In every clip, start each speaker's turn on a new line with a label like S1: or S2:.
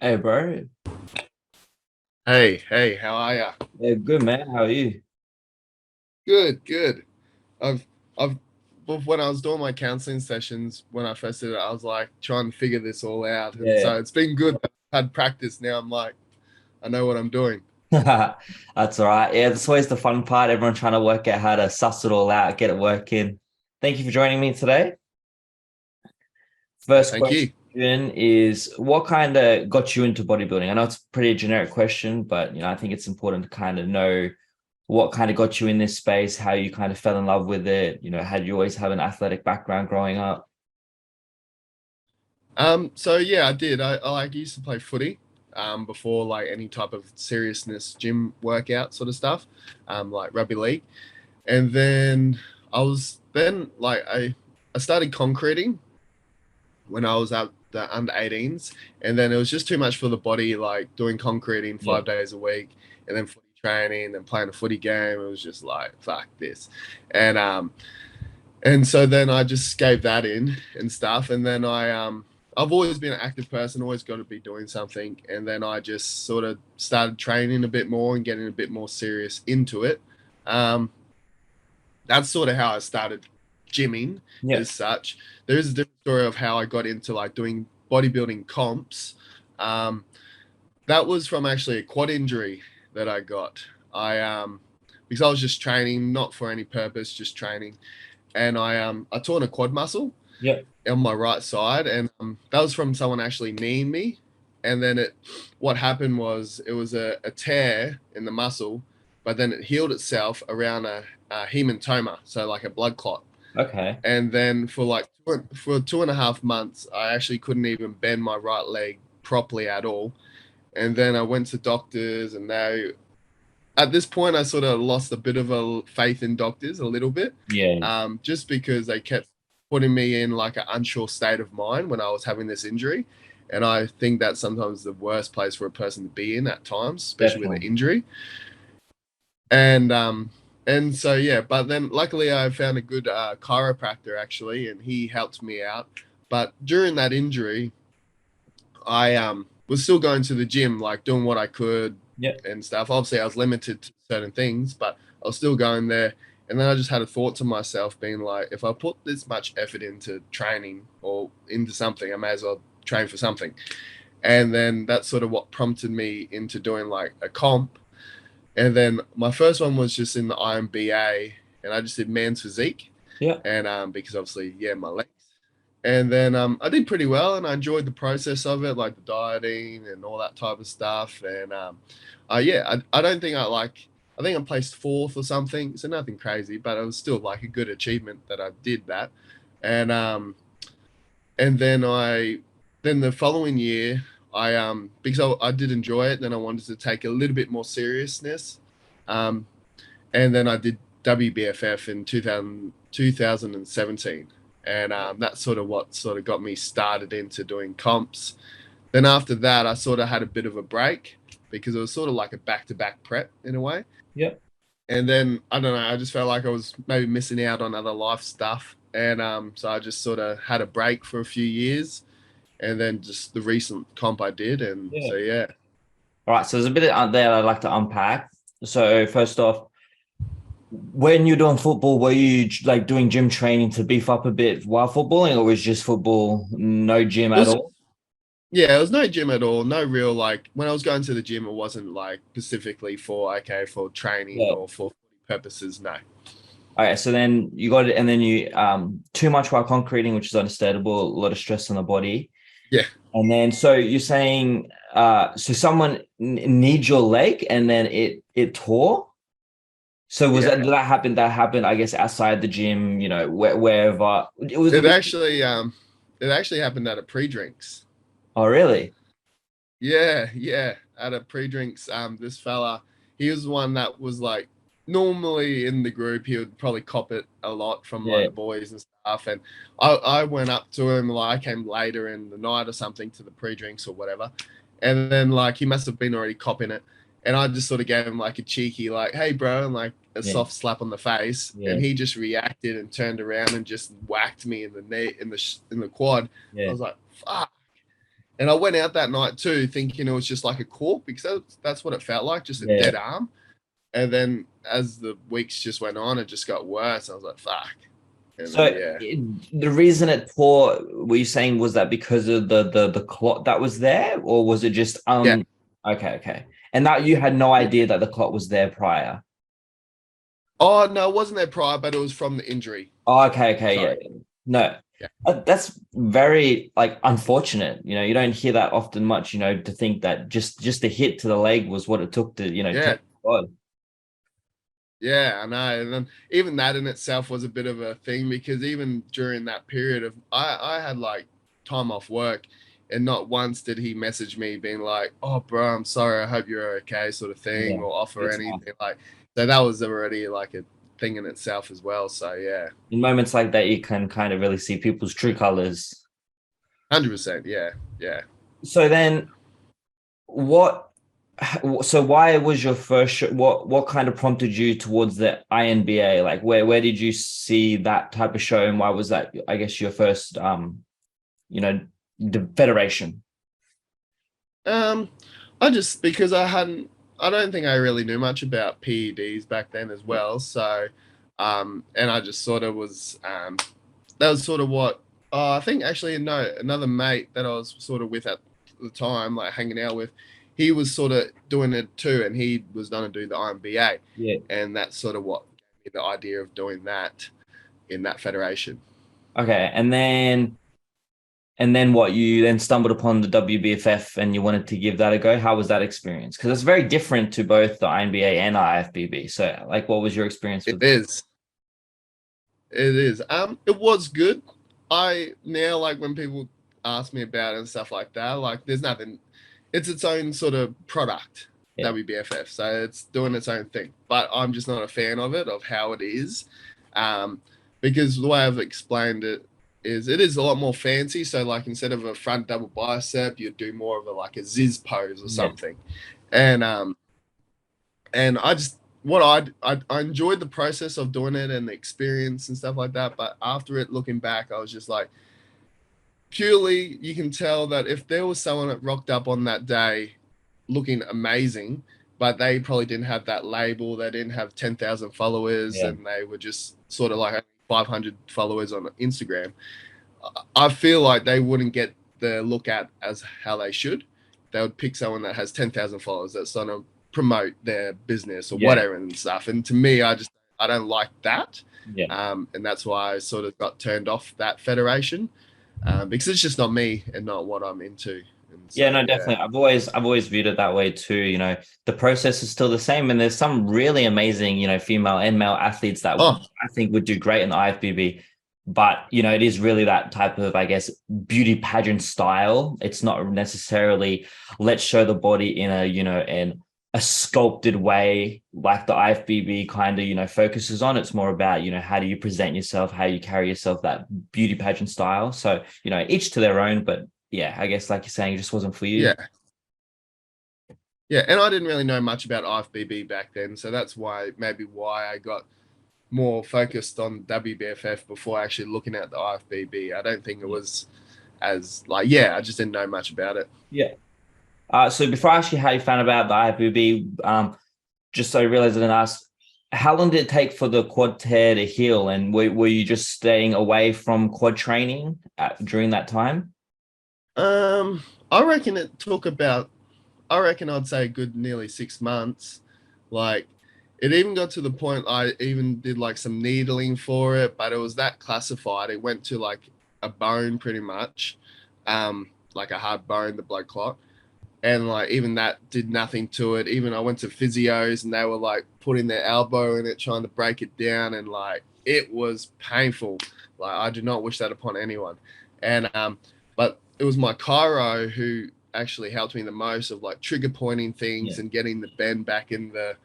S1: Hey, bro.
S2: Hey, how are ya?
S1: Yeah, good man. How are you?
S2: Good, good. I've, I've, when I was doing my counseling sessions when I first did it, I was like trying to figure this all out, and
S1: Yeah,
S2: so it's been good. I've had practice now. I'm like, I know what I'm doing.
S1: that's all right. Yeah, that's always the fun part. Everyone trying to work out how to suss it all out, get it working. Thank you for joining me today.
S2: Yeah,
S1: First
S2: thank
S1: question
S2: you.
S1: is, what kind of got you into bodybuilding? I know it's a pretty generic question, but I think it's important to kind of know what kind of got you in this space, how you kind of fell in love with it. Had you always have an athletic background growing up?
S2: So yeah, I did. I like used to play footy, before like any type of seriousness gym workout sort of stuff, like rugby league, and then I started concreting when I was at the under 18s, and then it was just too much for the body, like doing concreting
S1: Yeah.
S2: 5 days a week, and then footy training and playing a footy game. It was just like fuck this, and so then I just gave that in and stuff, and then I've always been an active person, always got to be doing something, and then I just sort of started training a bit more and getting a bit more serious into it. Um, that's sort of how I started gymming
S1: Yeah.
S2: as such. There is a different story of how I got into like doing bodybuilding comps. Um, that was from actually a quad injury that I got. I because I was just training, not for any purpose, just training, and I torn a quad muscle
S1: Yeah.
S2: on my right side, and that was from someone actually kneeing me. And then what happened was it was a tear in the muscle, but then it healed itself around a hematoma, so like a blood clot.
S1: Okay.
S2: And then for 2.5 months, I actually couldn't even bend my right leg properly at all. And then I went to doctors, and now at this point, I sort of lost a bit of a faith in doctors a little bit,
S1: Yeah.
S2: just because they kept putting me in like an unsure state of mind when I was having this injury. And I think that's sometimes the worst place for a person to be in at times, especially with an
S1: Definitely.
S2: injury. And so yeah, but then luckily I found a good chiropractor actually, and he helped me out. But during that injury, I was still going to the gym, like doing what I could
S1: Yeah.
S2: and stuff. Obviously, I was limited to certain things, but I was still going there. And then I just had a thought to myself, being like, if I put this much effort into training or into something, I may as well train for something. And then that's sort of what prompted me into doing like a comp. And then my first one was just in the IMBA, and I just did man's physique,
S1: Yeah.
S2: and because obviously, yeah, my legs. And then I did pretty well, and I enjoyed the process of it, like the dieting and all that type of stuff. And yeah, I don't think I think I placed fourth or something, so nothing crazy, but it was still like a good achievement that I did that. And then then the following year, because I did enjoy it, then I wanted to take a little bit more seriousness. Um, and then I did WBFF in 2017, and that's sort of what sort of got me started into doing comps. Then after that, I sort of had a bit of a break because it was sort of like a back-to-back prep in a way.
S1: Yeah.
S2: And then I don't know, I just felt like I was maybe missing out on other life stuff, and so I just sort of had a break for a few years, and then just the recent comp I did, and
S1: Yeah.
S2: so yeah.
S1: All right, so there's a bit out there I'd like to unpack. So first off, when you're doing football, were you like doing gym training to beef up a bit while footballing, or was just football, no gym
S2: It
S1: at
S2: was
S1: all?
S2: Yeah, there was no gym at all. No real like when I was going to the gym, it wasn't like specifically for okay for training
S1: Yeah.
S2: or for purposes. No.
S1: All right, so then you got it, and then you too much while concreting, which is understandable, a lot of stress on the body.
S2: Yeah,
S1: And then so you're saying so someone needs your leg and then it tore. So was
S2: yeah.
S1: that did that happen? That happened, I guess, outside the gym, wherever. It was a
S2: It
S1: bit.
S2: actually it actually happened at a pre-drinks.
S1: Oh, really?
S2: Yeah. At a pre-drinks, this fella, he was one that was like normally in the group, he would probably cop it a lot from like
S1: Yeah.
S2: the boys and stuff. And I went up to him, like I came later in the night or something to the pre-drinks or whatever. And then like he must have been already copping it. And I just sort of gave him like a cheeky, like, hey bro, and like a
S1: Yeah.
S2: soft slap on the face.
S1: Yeah.
S2: And he just reacted and turned around and just whacked me in the knee in the quad. I
S1: Yeah.
S2: was like, fuck. And I went out that night too, thinking it was just like a cork because that's what it felt like, just a
S1: Yeah.
S2: dead arm. And then as the weeks just went on, it just got worse. I was like, fuck. And then
S1: So
S2: yeah,
S1: the reason it tore, were you saying, was that because of the clot that was there, or was it just
S2: yeah,
S1: okay, okay. And that you had no
S2: yeah.
S1: idea that the clot was there prior.
S2: Oh no, it wasn't there prior, but it was from the injury.
S1: Oh, okay, okay, yeah.
S2: Sorry.
S1: Yeah. No.
S2: Yeah,
S1: That's very like unfortunate. You don't hear that often much, to think that just the hit to the leg was what it took to,
S2: yeah,
S1: take the blood.
S2: yeah. I know. And then even that in itself was a bit of a thing because even during that period of I had like time off work, and not once did he message me being like, "Oh, bro, I'm sorry. I hope you're okay," sort of thing,
S1: Yeah.
S2: or offer
S1: It's nice.
S2: anything like. So that was already like a thing in itself as well. So yeah,
S1: In moments like that, you can kind of really see people's true colors.
S2: 100%. Yeah, yeah.
S1: So then what so why was your first what kind of prompted you towards the INBA? Like where did you see that type of show, and why was that, I guess, your first you know the federation?
S2: Um, I just because I don't think I really knew much about PEDs back then as
S1: Yeah.
S2: well. So, and I just sort of was, that was sort of what, I think actually, no, another mate that I was sort of with at the time, like hanging out with, he was sort of doing it too, and he was going to do the IMBA.
S1: Yeah.
S2: And that's sort of what gave me the idea of doing that in that federation.
S1: Okay. And then what, you then stumbled upon the WBFF and you wanted to give that a go. How was that experience? Because it's very different to both the INBA and IFBB. So like what was your experience
S2: It
S1: with?
S2: is. It is. It was good. I now like when people ask me about it and stuff like that. Like, there's nothing. It's its own sort of product,
S1: Yeah.
S2: WBFF. So it's doing its own thing. But I'm just not a fan of it, of how it is, um, because the way I've explained it is a lot more fancy. So like instead of a front double bicep, you do more of a like a ziz pose or
S1: Yeah.
S2: something, and I just what I enjoyed the process of doing it and the experience and stuff like that. But after it, looking back, I was just like, purely, you can tell that if there was someone that rocked up on that day looking amazing, but they probably didn't have that label, they didn't have 10,000 followers,
S1: Yeah.
S2: and they were just sort of like 500 followers on Instagram, I feel like they wouldn't get the look at as how they should. They would pick someone that has 10,000 followers that's going to promote their business or
S1: Yeah.
S2: whatever and stuff. And to me, I don't like that.
S1: Yeah.
S2: And that's why I sort of got turned off that federation, because it's just not me and not what I'm into. And
S1: Yeah,
S2: so,
S1: no,
S2: yeah.
S1: definitely. I've always viewed it that way too. The process is still the same, and there's some really amazing, female and male athletes that
S2: Oh,
S1: I think would do great in the IFBB. But it is really that type of, I guess, beauty pageant style. It's not necessarily let's show the body in a sculpted way like the IFBB kind of, focuses on. It's more about, how do you present yourself, how you carry yourself, that beauty pageant style. So, each to their own, but yeah, I guess like you're saying, it just wasn't for you.
S2: yeah. Yeah. And I didn't really know much about IFBB back then. So that's why I got more focused on WBFF before actually looking at the IFBB. I don't think it
S1: Yeah.
S2: was as like, yeah, I just didn't know much about it.
S1: Yeah. So before I ask you how you found about the IFBB, just so I realized I didn't ask, how long did it take for the quad tear to heal? And were you just staying away from quad training during that time?
S2: Um, I reckon it took about, I reckon I'd say a good nearly 6 months. Like, it even got to the point I even did like some needling for it, but it was that classified. It went to like a bone pretty much, like a hard bone, the blood clot. And like even that did nothing to it. Even I went to physios and they were like putting their elbow in it, trying to break it down, and like it was painful. Like I do not wish that upon anyone. And but it was my chiro who actually helped me the most of like trigger pointing things
S1: Yeah,
S2: and getting the bend back in the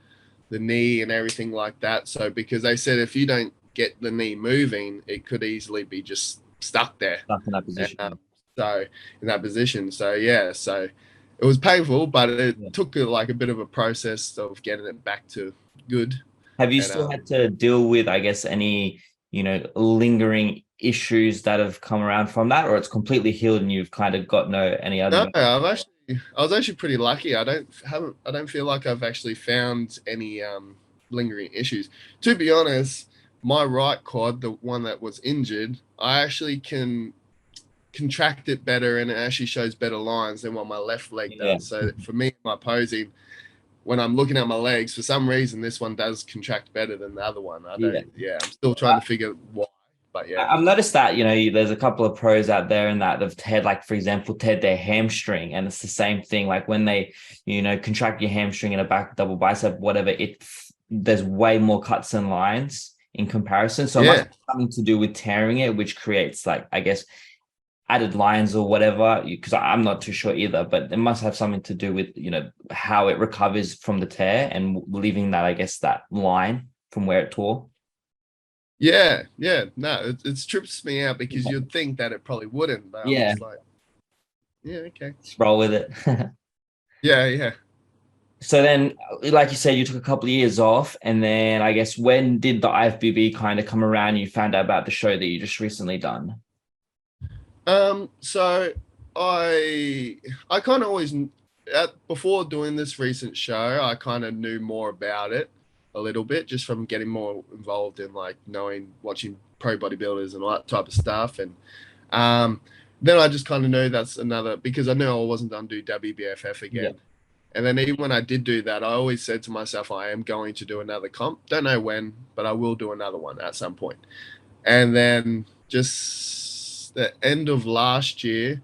S2: knee and everything like that. So because they said if you don't get the knee moving, it could easily be just stuck there.
S1: stuck in that
S2: And
S1: position.
S2: so in that position, so yeah, so it was painful, but it
S1: Yeah.
S2: took like a bit of a process of getting it back to good.
S1: Have you
S2: And
S1: still had to deal with, I guess, any, lingering issues that have come around from that, or it's completely healed and you've kind of got no any
S2: No,
S1: other?
S2: I was actually pretty lucky. I don't feel like I've actually found any lingering issues. To be honest, my right quad, the one that was injured, I actually can contract it better and it actually shows better lines than what my left leg
S1: Yeah.
S2: does. So for me, my posing, when I'm looking at my legs, for some reason, this one does contract better than the other one.
S1: Yeah.
S2: I'm still trying to figure why, but yeah.
S1: I've noticed that, there's a couple of pros out there and that have teared, like, for example, teared their hamstring. And it's the same thing. Like when they, contract your hamstring in a back double bicep, whatever, there's way more cuts and lines in comparison. So it must
S2: Yeah.
S1: have something to do with tearing it, which creates, like, I guess, added lines or whatever, because I'm not too sure either, but it must have something to do with, how it recovers from the tear and leaving that, I guess, that line from where it tore.
S2: Yeah. No, it trips me out because you'd think that it probably wouldn't, but I'm
S1: Yeah.
S2: just like, yeah, okay.
S1: Just roll with it.
S2: Yeah.
S1: So then, like you said, you took a couple of years off, and then I guess when did the IFBB kind of come around? You found out about the show that you just recently done.
S2: So I kind of always before doing this recent show, I kind of knew more about it a little bit just from getting more involved in like watching pro bodybuilders and all that type of stuff, and then I just kind of knew that's another because I knew I wasn't going to do WBFF again.
S1: Yeah.
S2: And then even when I did do that, I always said to myself, I am going to do another comp. Don't know when, but I will do another one at some point. And then just the end of last year,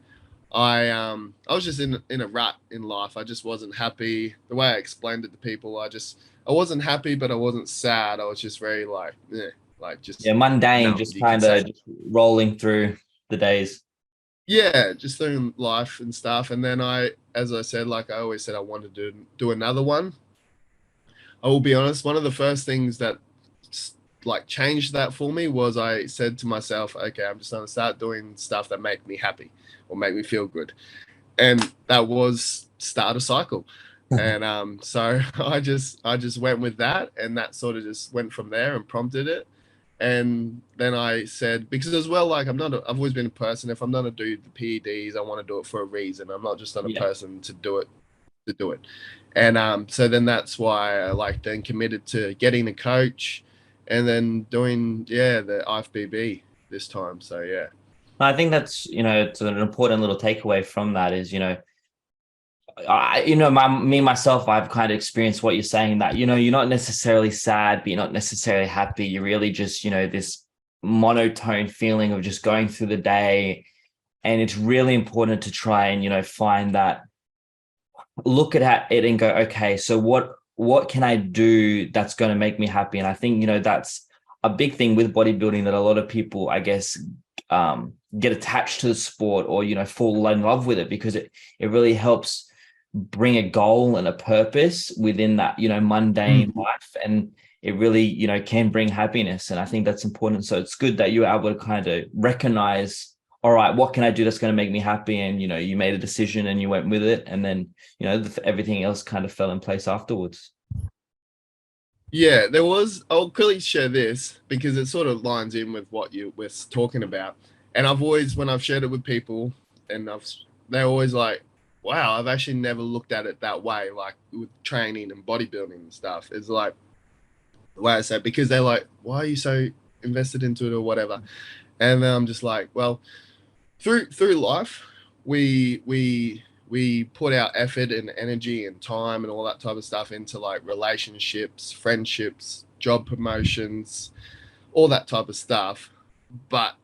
S2: I was just in a rut in life. I just wasn't happy. The way I explained it to people, I wasn't happy, but I wasn't sad. I was just very just
S1: Mundane,
S2: numb.
S1: just
S2: You could
S1: kind
S2: say.
S1: of just rolling through the days.
S2: Yeah, just doing life and stuff. And then as I said, like I always said, I wanted to do another one. I will be honest, one of the first things that like changed that for me was I said to myself, okay, I'm just going to start doing stuff that make me happy or make me feel good. And that was start a cycle. And so I just went with that, and that sort of just went from there and prompted it. And then I said, because as well, like I've always been a person, if I'm going to do the PEDs, I want to do it for a reason. I'm not just a person to do it. And so then that's why I then committed to getting a coach and then doing, the IFBB this time. So, yeah.
S1: I think that's, it's an important little takeaway from that is, myself, I've kind of experienced what you're saying that, you're not necessarily sad, but you're not necessarily happy. You're really just, this monotone feeling of just going through the day. And it's really important to try and, find that, look at it and go, okay, so what can I do that's going to make me happy? And I think, that's a big thing with bodybuilding that a lot of people, I guess, get attached to the sport or, fall in love with it because it really helps bring a goal and a purpose within that, mundane life. And it really, can bring happiness. And I think that's important. So it's good that you were able to kind of recognize, all right, what can I do that's going to make me happy? And, you made a decision and you went with it. And then, everything else kind of fell in place afterwards.
S2: Yeah, I'll quickly share this because it sort of lines in with what you were talking about. And when I've shared it with people and they're always like, wow, I've actually never looked at it that way, like with training and bodybuilding and stuff. It's like the way I say it, because they're like, why are you so invested into it or whatever? And then I'm just like, well, through life, we put our effort and energy and time and all that type of stuff into like relationships, friendships, job promotions, all that type of stuff. But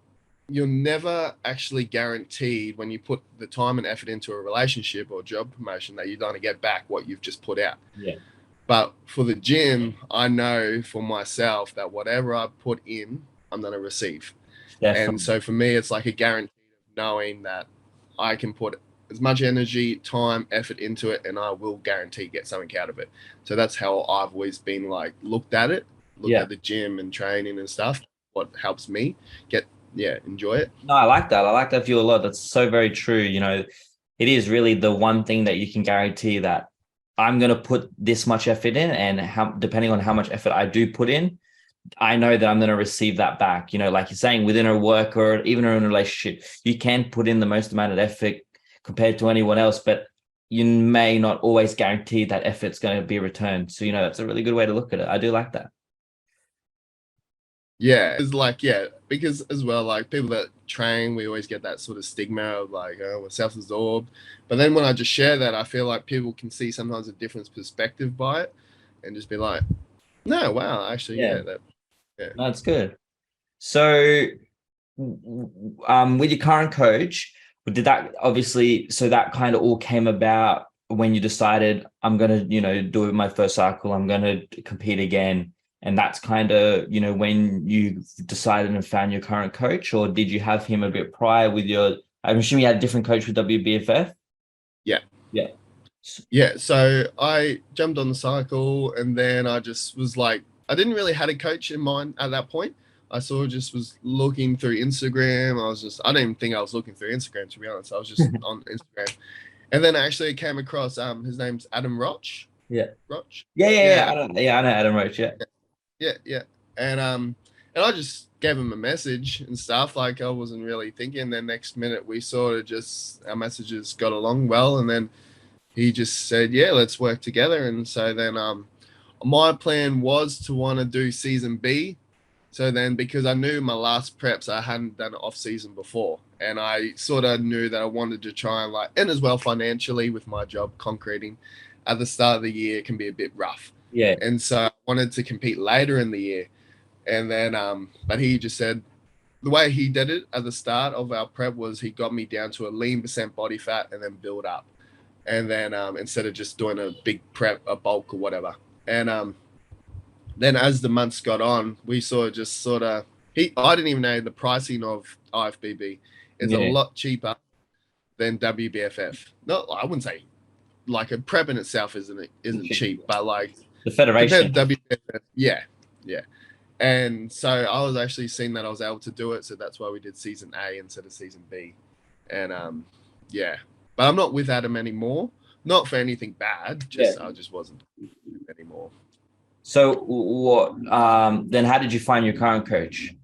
S2: you're never actually guaranteed when you put the time and effort into a relationship or job promotion that you're going to get back what you've just put out.
S1: Yeah.
S2: But for the gym, I know for myself that whatever I put in, I'm going to receive.
S1: Definitely.
S2: And so for me, it's like a guarantee of knowing that I can put as much energy, time, effort into it, and I will guarantee get something out of it. So that's how I've always been like looked at the gym and training and stuff. What helps me enjoy it.
S1: No, I like that. I like that view a lot. That's so very true. It is really the one thing that you can guarantee that I'm going to put this much effort in, and depending on how much effort I do put in, I know that I'm going to receive that back. Like you're saying, within a work or even in a relationship, you can put in the most amount of effort compared to anyone else, but you may not always guarantee that effort's going to be returned. So, that's a really good way to look at it. I do like that.
S2: Yeah, it's like, yeah, because as well, like people that train, we always get that sort of stigma of like, oh, we're self-absorbed. But then when I just share that, I feel like people can see sometimes a different perspective by it and just be like, no, wow, actually,
S1: Yeah,
S2: yeah.
S1: that's good. So, with your current coach, did that obviously, so that kind of all came about when you decided I'm going to, do my first cycle, I'm going to compete again. And that's kind of, when you decided and found your current coach, or did you have him a bit prior with I'm assuming you had a different coach with WBFF?
S2: Yeah.
S1: Yeah.
S2: Yeah. So I jumped on the cycle and then I just was like, I didn't really had a coach in mind at that point. I sort of just was looking through Instagram. I didn't even think I was looking through Instagram, to be honest. I was just on Instagram. And then actually I came across, his name's Adam Roch.
S1: Yeah.
S2: Roch.
S1: Yeah. I know Adam Roach. Yeah.
S2: Yeah. And I just gave him a message and stuff. Like I wasn't really thinking. Then next minute we sort of just our messages got along well, and then he just said, "Yeah, let's work together." And so then my plan was to want to do season B. So then, because I knew my last preps, I hadn't done off season before, and I sort of knew that I wanted to try and and as well financially with my job concreting, at the start of the year can be a bit rough.
S1: Yeah.
S2: And so I wanted to compete later in the year. And then, but he just said the way he did it at the start of our prep was he got me down to a lean percent body fat and then build up. And then instead of just doing a big prep, a bulk or whatever. And then as the months got on, we I didn't even know the pricing of IFBB. It's a
S1: Yeah.
S2: lot cheaper than WBFF. No, I wouldn't say like a prep in itself isn't cheap, but like
S1: The
S2: compared
S1: Federation.
S2: to WBFF, yeah. And so I was actually seeing that I was able to do it, so that's why we did season A instead of season B. And yeah, but I'm not with Adam anymore. Not for anything bad,
S1: Yeah.
S2: just I just wasn't anymore.
S1: So what, then how did you find your current coach?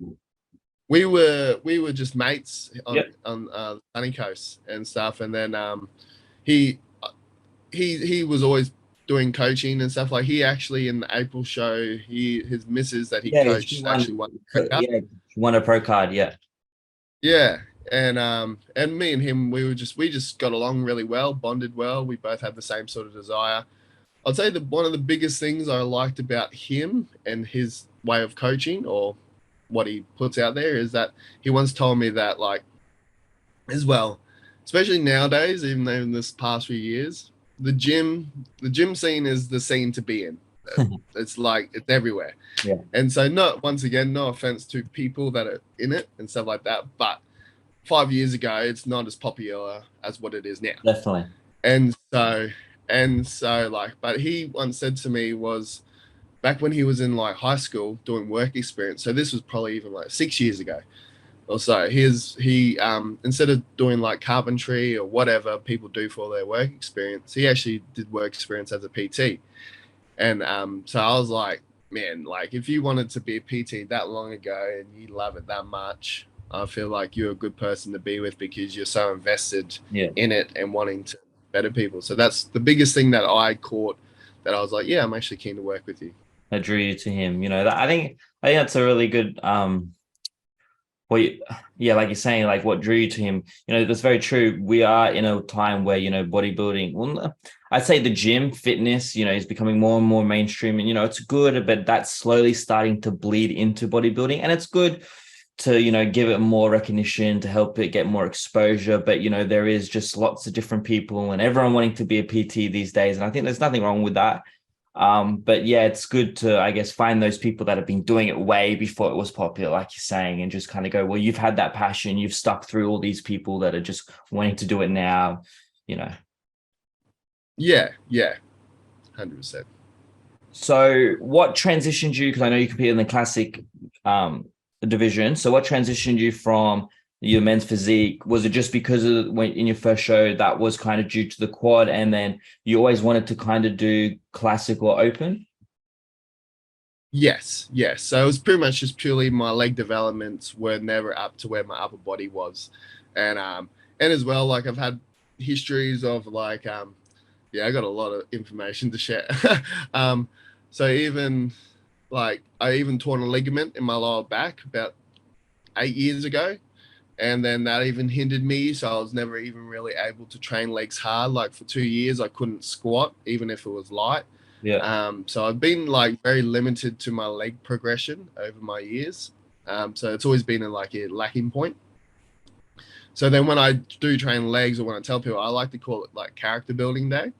S2: We were just mates
S1: Yep.
S2: on Sunny Coast and stuff, and then he he was always doing coaching and stuff. Like he actually in the April show, his missus that he
S1: Yeah, she
S2: coached
S1: won.
S2: actually won the pro card.
S1: Yeah, she won a pro card. Yeah.
S2: Yeah, and me and him, we just got along really well, bonded well. We both had the same sort of desire. I'd say that one of the biggest things I liked about him and his way of coaching or what he puts out there is that he once told me that like as well, especially nowadays, even though in this past few years, the gym scene is the scene to be in. It's like it's everywhere.
S1: Yeah.
S2: And so not once again, no offense to people that are in it and stuff like that, but 5 years ago, it's not as popular as what it is now.
S1: Definitely.
S2: And so like, but he once said to me was back when he was in like high school doing work experience. So this was probably even like 6 years ago or so. He instead of doing like carpentry or whatever people do for their work experience, he actually did work experience as a PT. And so I was like, man, like if you wanted to be a PT that long ago and you love it that much, I feel like you're a good person to be with because you're so invested
S1: Yeah.
S2: in it and wanting to better people. So that's the biggest thing that I caught that I was like, yeah, I'm actually keen to work with you.
S1: That drew you to him. I think that's a really good well, yeah, like you're saying, like what drew you to him, that's very true. We are in a time where, bodybuilding, well, I'd say the gym fitness, is becoming more and more mainstream and, it's good, but that's slowly starting to bleed into bodybuilding and it's good to, give it more recognition, to help it get more exposure. But, there is just lots of different people and everyone wanting to be a PT these days. And I think there's nothing wrong with that. But yeah, it's good to, I guess, find those people that have been doing it way before it was popular, like you're saying, and just kind of go, well, you've had that passion, you've stuck through all these people that are just wanting to do it now,
S2: Yeah, 100%.
S1: So what transitioned you, because I know you compete in the classic division. So what transitioned you from your men's physique? Was it just because of when in your first show that was kind of due to the quad and then you always wanted to kind of do classic or open?
S2: Yes, yes. So it was pretty much just purely my leg developments were never up to where my upper body was, and as well, like I've had histories of like yeah, I got a lot of information to share. um, so even like I even torn a ligament in my lower back about 8 years ago, and then that even hindered me. So I was never even really able to train legs hard. Like for 2 years, I couldn't squat even if it was light.
S1: Yeah.
S2: So I've been like very limited to my leg progression over my years. So it's always been like a lacking point. So then when I do train legs or when I tell people, I like to call it like character building day,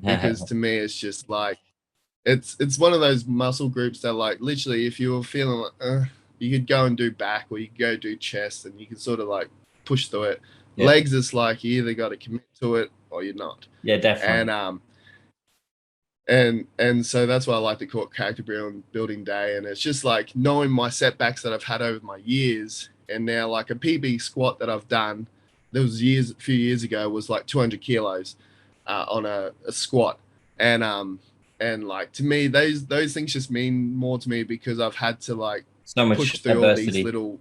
S2: because to me it's just like it's one of those muscle groups that like literally if you were feeling like you could go and do back or you could go do chest and you can sort of like push through it.
S1: Yeah.
S2: Legs is like you either got to commit to it or you're not.
S1: Yeah, definitely.
S2: And so that's why I like to call it character building day. And it's just like knowing my setbacks that I've had over my years, and now like a PB squat that I've done, there was a few years ago was like 200 kilos on a squat, and like to me those things just mean more to me because I've had to like
S1: So much
S2: push through all these
S1: adversity.
S2: little.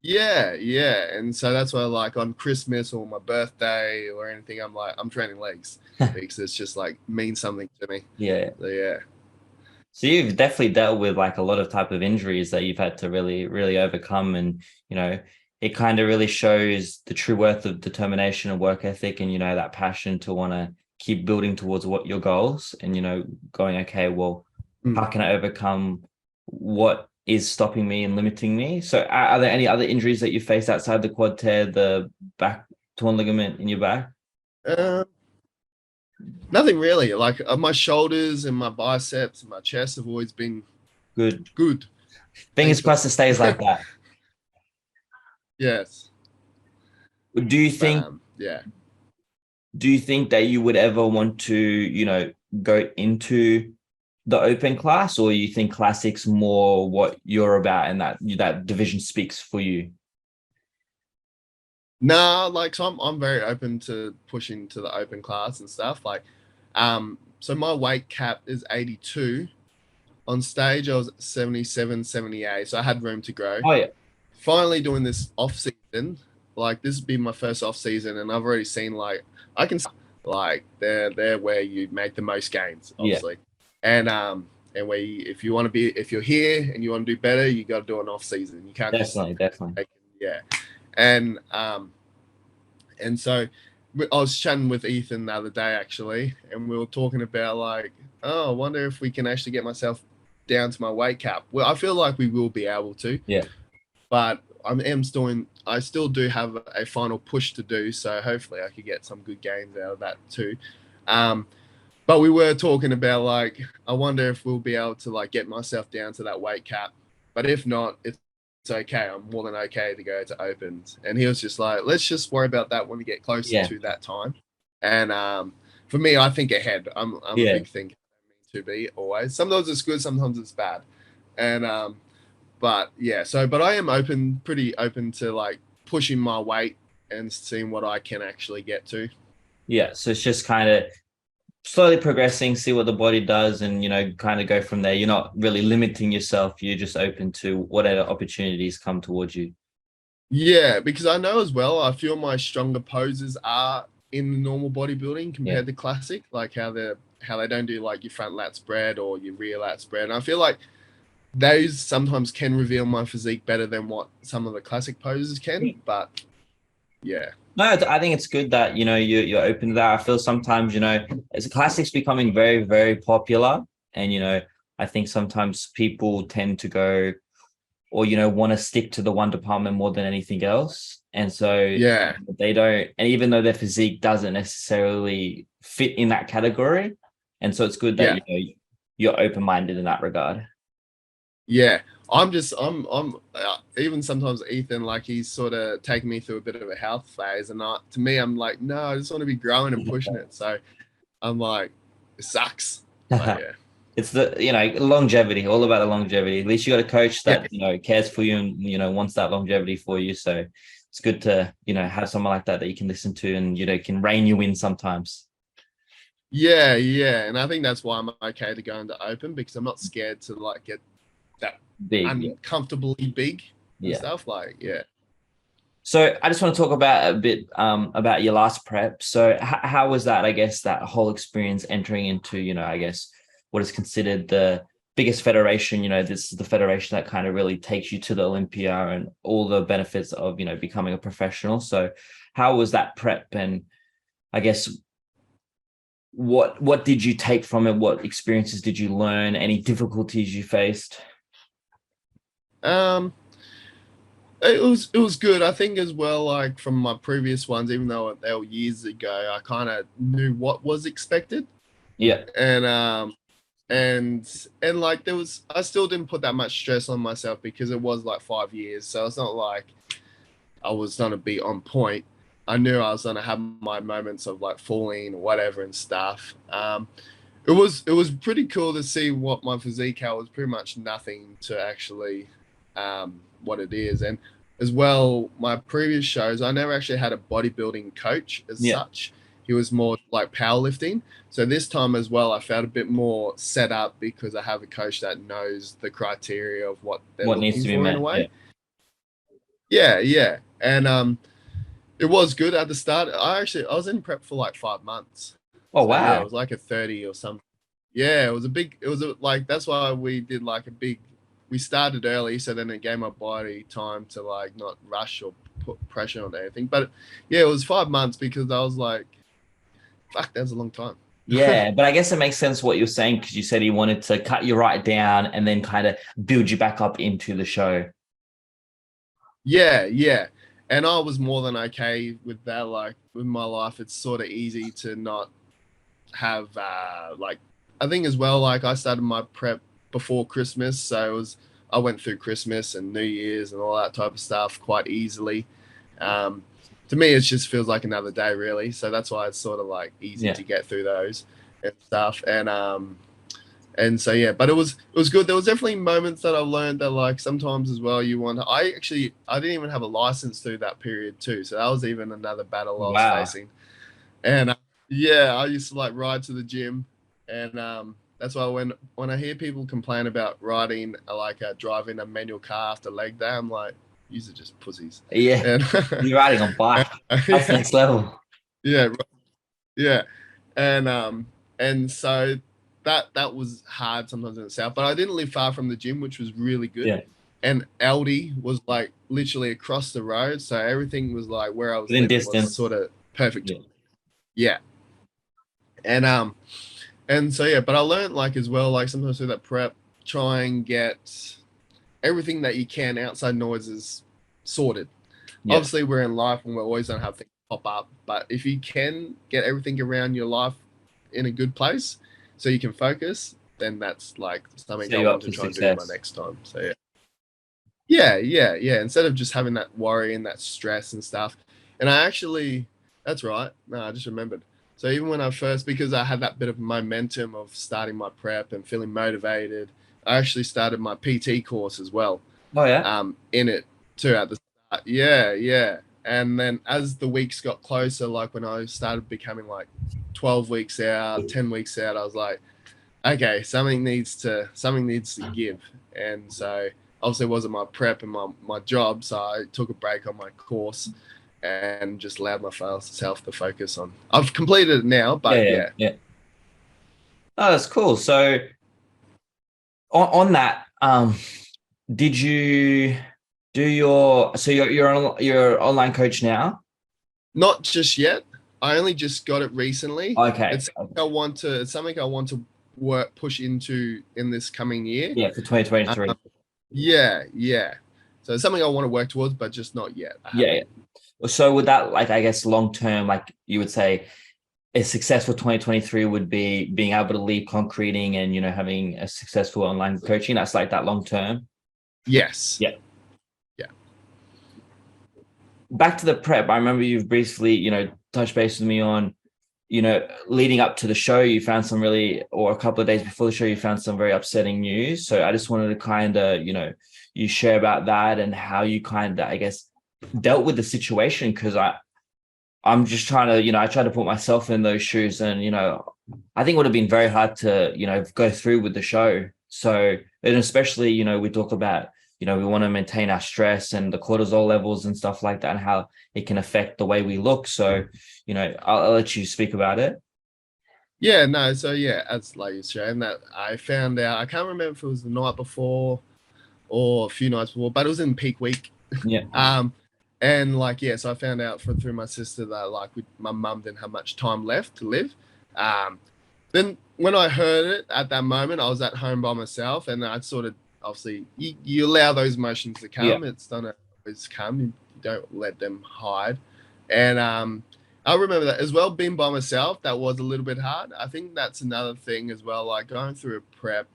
S2: Yeah. And so that's why, like, on Christmas or my birthday or anything, I'm like, I'm training legs because it's just like means something to me.
S1: Yeah.
S2: So, yeah.
S1: So you've definitely dealt with like a lot of type of injuries that you've had to really, really overcome. And, it kind of really shows the true worth of determination and work ethic and, that passion to want to keep building towards what your goals and, going, okay, well, how can I overcome what is stopping me and limiting me? So are there any other injuries that you faced outside the quad tear, the back torn ligament in your back?
S2: Uh, Nothing really. Like my shoulders and my biceps and my chest have always been
S1: Good.
S2: good.
S1: Fingers
S2: Thankfully.
S1: crossed it stays like that.
S2: Yes.
S1: Do you
S2: But
S1: think
S2: yeah.
S1: do you think that you would ever want to, go into the open class, or you think classics more what you're about and that division speaks for you?
S2: Nah, like so I'm very open to pushing to the open class and stuff. Like so my weight cap is 82. On stage I was 77, 78. So I had room to grow.
S1: Oh yeah.
S2: Finally doing this off season, like this would be my first off season, and I've already seen like I can like they're where you make the most gains,
S1: Yeah,
S2: obviously, and where if you want to be if you're here and you want to do better, you got to do an off season. You can't just
S1: definitely.
S2: yeah, and so I was chatting with Ethan the other day actually, and we were talking about like, oh, I wonder if we can actually get myself down to my weight cap. Well, I feel like we will be able to,
S1: Yeah.
S2: but I still do have a final push to do, so hopefully I could get some good gains out of that too. But we were talking about like I wonder if we'll be able to like get myself down to that weight cap, but if not, it's okay. I'm more than okay to go to opens. And he was just like, let's just worry about that when we get closer
S1: Yeah.
S2: to that time. And for me, I think ahead. I'm a
S1: Yeah.
S2: big thinker. To be always. Sometimes it's good, sometimes it's bad, and but yeah, but I am pretty open to like pushing my weight and seeing what I can actually get to.
S1: Yeah. So it's just kind of slowly progressing, see what the body does, and kind of go from there. You're not really limiting yourself. You're just open to whatever opportunities come towards you.
S2: Yeah, because I know as well, I feel my stronger poses are in the normal bodybuilding
S1: Yeah.
S2: compared to classic, like how they don't do like your front lat spread or your rear lat spread. And I feel like those sometimes can reveal my physique better than what some of the classic poses can. But yeah.
S1: No, I think it's good that you're open to that. I feel sometimes as classics becoming very, very popular, and I think sometimes people tend to go or want to stick to the one department more than anything else, and so
S2: Yeah.
S1: they don't. And even though their physique doesn't necessarily fit in that category, and so it's good that
S2: Yeah.
S1: you're open minded in that regard.
S2: Yeah, I'm even sometimes Ethan, like he's sort of taking me through a bit of a health phase, and to me, I'm like, no, I just want to be growing and pushing it. So I'm like, it sucks. But yeah,
S1: It's the longevity, all about the longevity. At least you got a coach
S2: yeah,
S1: that cares for you and wants that longevity for you. So it's good to have someone like that you can listen to and can rein you in sometimes.
S2: Yeah. And I think that's why I'm okay to go into open, because I'm not scared to like get that
S1: Big, yeah.
S2: uncomfortably big and
S1: Yeah.
S2: stuff. Like, yeah.
S1: So I just want to talk about a bit about your last prep. So how was that, I guess, that whole experience entering into, I guess what is considered the biggest federation, this is the federation that kind of really takes you to the Olympia and all the benefits of, becoming a professional. So how was that prep? And I guess what did you take from it? What experiences did you learn? Any difficulties you faced?
S2: Um, it was good. I think as well, like from my previous ones, even though they were years ago, I kind of knew what was expected.
S1: Yeah.
S2: And and like there was, I still didn't put that much stress on myself because it was like 5 years, so it's not like I was gonna be on point. I knew I was gonna have my moments of like falling or whatever and stuff. It was pretty cool to see what my physique had was pretty much nothing to actually what it is. And as well, my previous shows, I never actually had a bodybuilding coach as
S1: Yeah.
S2: such. He was more like powerlifting. So this time as well, I felt a bit more set up because I have a coach that knows the criteria of what they're
S1: What needs
S2: looking
S1: to be
S2: for in a
S1: met? Yeah.
S2: way. Yeah. And it was good at the start. I was in prep for like 5 months.
S1: Oh,
S2: So yeah, it
S1: wow.
S2: was like a 30 or something. Yeah, like, that's why we did like we started early. So then it gave my body time to like not rush or put pressure on anything. But yeah, it was 5 months because I was like, fuck, that was a long time.
S1: Yeah, but I guess it makes sense what you're saying because you said he wanted to cut you right down and then kind of build you back up into the show.
S2: Yeah. And I was more than okay with that. Like with my life, it's sort of easy to not have like, I think as well, like I started my prep before Christmas, so I went through Christmas and New Year's and all that type of stuff quite easily. um to me it just feels like another day really, so that's why it's sort of like easy
S1: Yeah.
S2: to get through those and stuff. And so yeah, but it was good. There was definitely moments that I learned that like sometimes as well you want to, I didn't even have a license through that period too, so that was even another battle I was
S1: Wow.
S2: facing. And yeah, I used to like ride to the gym, and that's why when I hear people complain about riding driving a manual car after leg day, I'm like, these are just pussies.
S1: Yeah.
S2: And
S1: You're riding a bike. That's
S2: yeah,
S1: next level.
S2: yeah, yeah, and so that was hard sometimes in itself. But I didn't live far from the gym, which was really good.
S1: Yeah.
S2: And Aldi was like literally across the road, so everything was like where I was
S1: Within
S2: living was
S1: distance.
S2: sort of perfect.
S1: Yeah.
S2: Yeah, and so yeah, but I learned like as well, like sometimes through that prep, try and get everything that you can outside noises sorted.
S1: Yeah.
S2: Obviously, we're in life and we're always gonna have things pop up, but if you can get everything around your life in a good place, so you can focus, then that's like something
S1: So
S2: I
S1: you're up
S2: want to
S1: to
S2: try and do my
S1: success.
S2: next time. So yeah. Instead of just having that worry and that stress and stuff. And that's right. No, I just remembered. So even when I first, because I had that bit of momentum of starting my prep and feeling motivated, I actually started my PT course as well.
S1: Oh, yeah.
S2: In it too at the start. Yeah. And then as the weeks got closer, like when I started becoming like 12 weeks out, 10 weeks out, I was like, okay, something needs to give. And so obviously it wasn't my prep and my job, so I took a break on my course and just allowed myself to focus on. I've completed it now,
S1: Yeah.
S2: but
S1: Yeah.
S2: yeah.
S1: Yeah. Oh, that's cool. So on that, did you do your online coach now?
S2: Not just yet. I only just got it recently.
S1: Okay.
S2: It's something I want to push into in this coming year.
S1: Yeah, for 2023.
S2: Yeah. So it's something I want to work towards, but just not yet. I
S1: Yeah.
S2: haven't.
S1: Yeah. So would that, like, I guess long term, like you would say a successful 2023 would be being able to leave concreting and, having a successful online coaching. That's like that long term.
S2: Yes.
S1: Yeah.
S2: Yeah.
S1: Back to the prep. I remember you've briefly, touched base with me on, leading up to the show, you found or a couple of days before the show, you found some very upsetting news. So I just wanted to kind of, you share about that and how you kind of, I guess, dealt with the situation. Cause I'm just trying to, I try to put myself in those shoes and, I think it would have been very hard to, go through with the show. So, and especially, we talk about, we want to maintain our stress and the cortisol levels and stuff like that, and how it can affect the way we look. So, I'll let you speak about it.
S2: Yeah, no, so yeah, as like you're saying that I found out, I can't remember if it was the night before or a few nights before, but it was in peak week.
S1: Yeah.
S2: And like, yeah, so I found out through my sister that like my mum didn't have much time left to live. Then when I heard it at that moment, I was at home by myself, and I sort of obviously you allow those emotions to
S1: Yeah.
S2: come. It's don't always come. You don't let them hide. And I remember that as well. Being by myself, that was a little bit hard. I think that's another thing as well. Like going through a prep,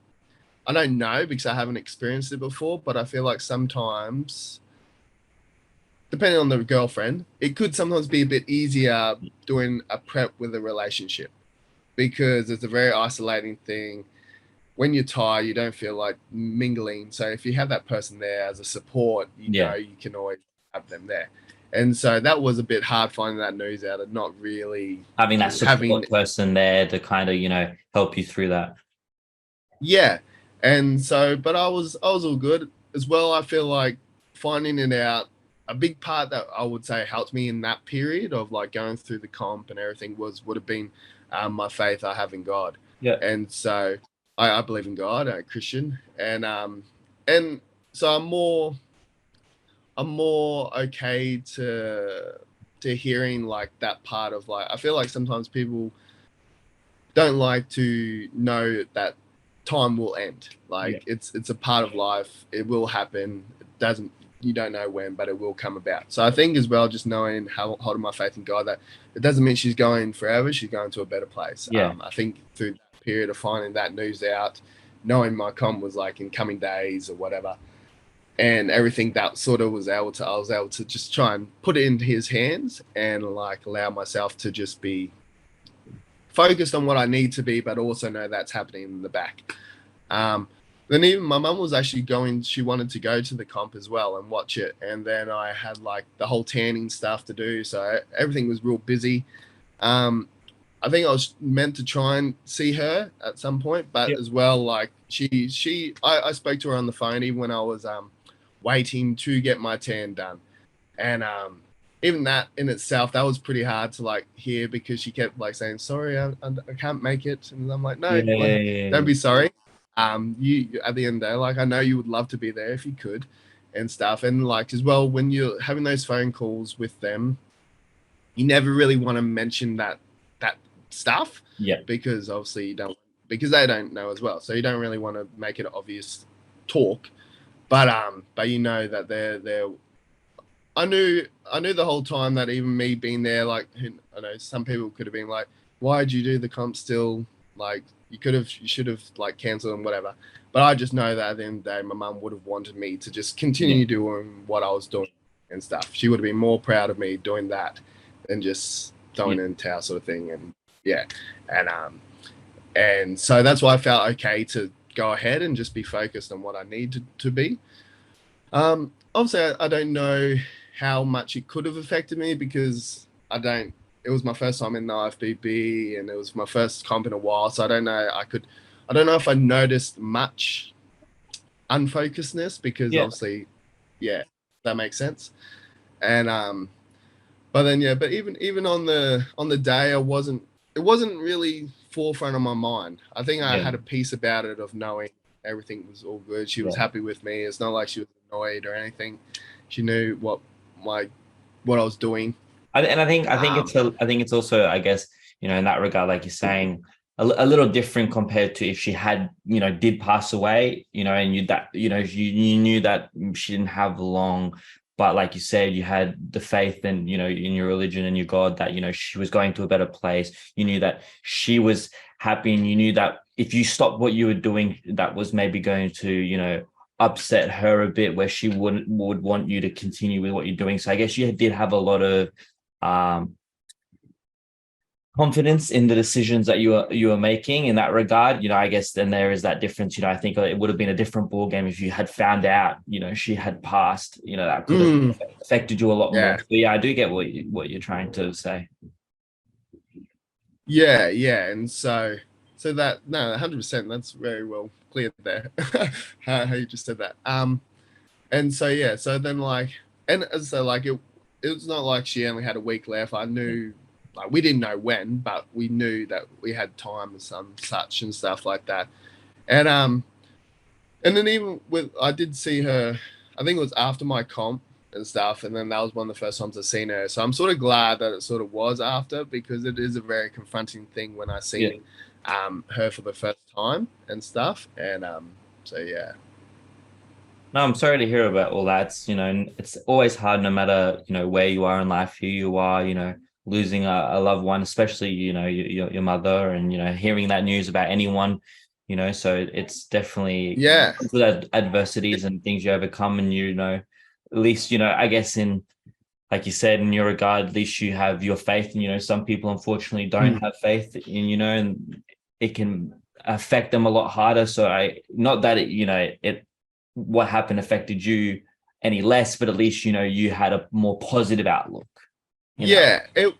S2: I don't know because I haven't experienced it before, but I feel like sometimes, depending on the girlfriend, it could sometimes be a bit easier doing a prep with a relationship because it's a very isolating thing. When you're tired, you don't feel like mingling. So if you have that person there as a support,
S1: Yeah.
S2: you can always have them there. And so that was a bit hard finding that news out and not really
S1: Having that
S2: having,
S1: support person there to kind of, help you through that.
S2: yeah. And so, but I was all good as well. I feel like finding it out, a big part that I would say helped me in that period of like going through the comp and everything would have been my faith I have in God.
S1: Yeah.
S2: And so I believe in God, I'm a Christian, and so I'm more okay to hearing like that part of like I feel like sometimes people don't like to know that time will end. Like it's a part of life. It will happen. It doesn't you don't know when, but it will come about. So I think as well, just knowing how holding my faith in God, that it doesn't mean she's going forever. She's going to a better place.
S1: Yeah.
S2: I think through that period of finding that news out, knowing my comp was like in coming days or whatever, and everything that sort of I was able to just try and put it into his hands and like allow myself to just be focused on what I need to be, but also know that's happening in the back. Then even my mum was actually going, she wanted to go to the comp as well and watch it. And then I had like the whole tanning stuff to do. So everything was real busy. I think I was meant to try and see her at some point, but as well, like I spoke to her on the phone even when I was waiting to get my tan done. And even that in itself, that was pretty hard to like hear because she kept like saying, sorry, I can't make it. And I'm like, no,
S1: Yeah.
S2: don't be sorry. You at the end of the day, like I know you would love to be there if you could and stuff. And like as well, when you're having those phone calls with them, you never really want to mention that stuff.
S1: Yeah.
S2: Because obviously you don't because they don't know as well. So you don't really want to make it obvious talk. But you know that they're I knew the whole time that even me being there, like I know some people could have been like, why'd you do the comp still? Like you should have like cancelled and whatever. But I just know that at the end of the day, my mum would have wanted me to just continue doing what I was doing and stuff. She would have been more proud of me doing that than just throwing in towel sort of thing. And yeah, and so that's why I felt okay to go ahead and just be focused on what I need to be. Obviously, I don't know how much it could have affected me because it was my first time in the IFBB and it was my first comp in a while. So I don't know. I don't know if I noticed much unfocusedness because obviously, yeah, that makes sense. And, but then, yeah, but even on the day, it wasn't really forefront of my mind. I think I had a peace about it of knowing everything was all good. She was happy with me. It's not like she was annoyed or anything. She knew what I was doing.
S1: I think it's also, I guess, in that regard, like you're saying, a little different compared to if she had, did pass away, and you knew that she didn't have long, but like you said, you had the faith and, in your religion and your God that, she was going to a better place. You knew that she was happy and you knew that if you stopped what you were doing, that was maybe going to, upset her a bit where she would want you to continue with what you're doing. So I guess you did have a lot of confidence in the decisions that you were making in that regard. I guess then there is that difference. I think it would have been a different ball game if you had found out, she had passed. That could have affected you a lot more. So yeah, I do get what you're trying to say.
S2: yeah, and so that no, 100%. That's very well cleared there. How you just said that. And so yeah, so then like, and so like it was not like she only had a week left. I
S1: Yeah.
S2: knew, like we didn't know when, but we knew that we had time and some such and stuff like that. And and then even with, I did see her, I think it was after my comp and stuff, and then that was one of the first times I seen her. So I'm sort of glad that it sort of was after, because it is a very confronting thing when I
S1: Yeah.
S2: seen her for the first time and stuff. And so yeah.
S1: No, I'm sorry to hear about all that. It's always hard no matter, where you are in life, who you are, losing a loved one, especially, your mother and, hearing that news about anyone, so it's definitely
S2: Yeah.
S1: with adversities and things you overcome and, at least, I guess like you said, in your regard, at least you have your faith. And, some people unfortunately don't
S2: Mm.
S1: have faith in, and it can affect them a lot harder. So not that what happened affected you any less, but at least, you had a more positive outlook in that.
S2: Yeah, it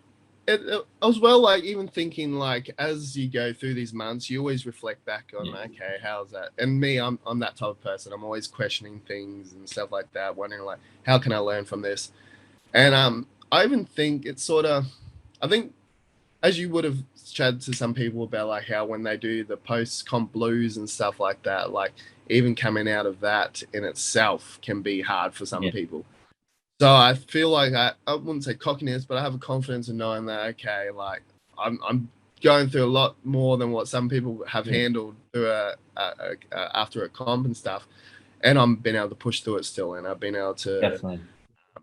S2: as well, like even thinking like as you go through these months, you always reflect back on,
S1: Yeah.
S2: okay, how's that? And me, I'm that type of person. I'm always questioning things and stuff like that, wondering like how can I learn from this? And I even think it's sort of, I think as you would have chatted to some people about like how when they do the post comp blues and stuff like that, like even coming out of that in itself can be hard for some
S1: Yeah.
S2: people. So I feel like I wouldn't say cockiness, but I have a confidence in knowing that, okay, like I'm going through a lot more than what some people have
S1: Yeah.
S2: handled through after a comp and stuff, and I'm been able to push through it still, and I've been able to.
S1: Definitely.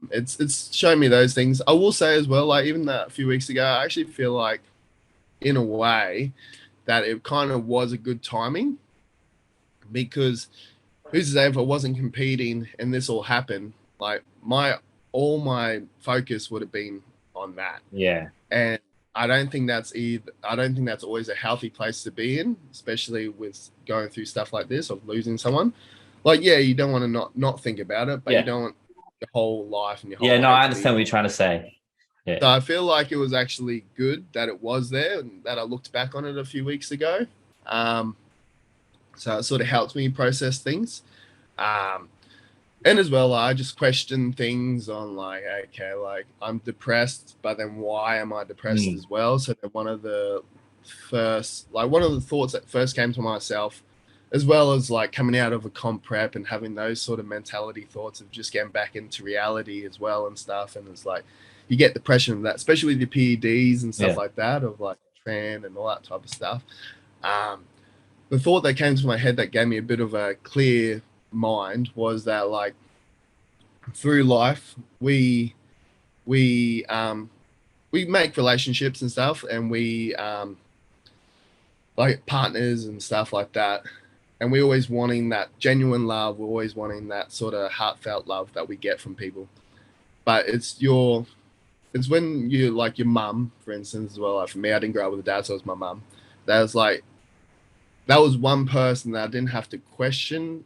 S2: It's shown me those things. I will say as well, like even that a few weeks ago, I actually feel like in a way that it kind of was a good timing, because who's to say if I wasn't competing and this all happened, like my focus would have been on that.
S1: Yeah.
S2: And I don't think that's always a healthy place to be in, especially with going through stuff like this of losing someone. Like, yeah, you don't want to not think about it, but you
S1: Yeah.
S2: don't want your whole life and your
S1: Yeah.
S2: whole
S1: No, I
S2: head to be.
S1: understand what you're trying to say. Yeah.
S2: So I feel like it was actually good that it was there and that I looked back on it a few weeks ago. Um, so it sort of helps me process things. Um, and as well, I just question things on like, okay, like I'm depressed, but then why am I depressed
S1: Mm.
S2: as well? So that one of the thoughts that first came to myself, as well as like coming out of a comp prep and having those sort of mentality thoughts of just getting back into reality as well and stuff. And it's like you get depression of that, especially the PEDs and stuff
S1: Yeah.
S2: like that, of like tran and all that type of stuff. Um, the thought that came to my head that gave me a bit of a clear mind was that like through life we we make relationships and stuff, and we like partners and stuff like that, and we always wanting that genuine love, we're always wanting that sort of heartfelt love that we get from people. But it's when you like your mum, for instance, as well. Like for me, I didn't grow up with a dad, so it was my mum. That was like that was one person that I didn't have to question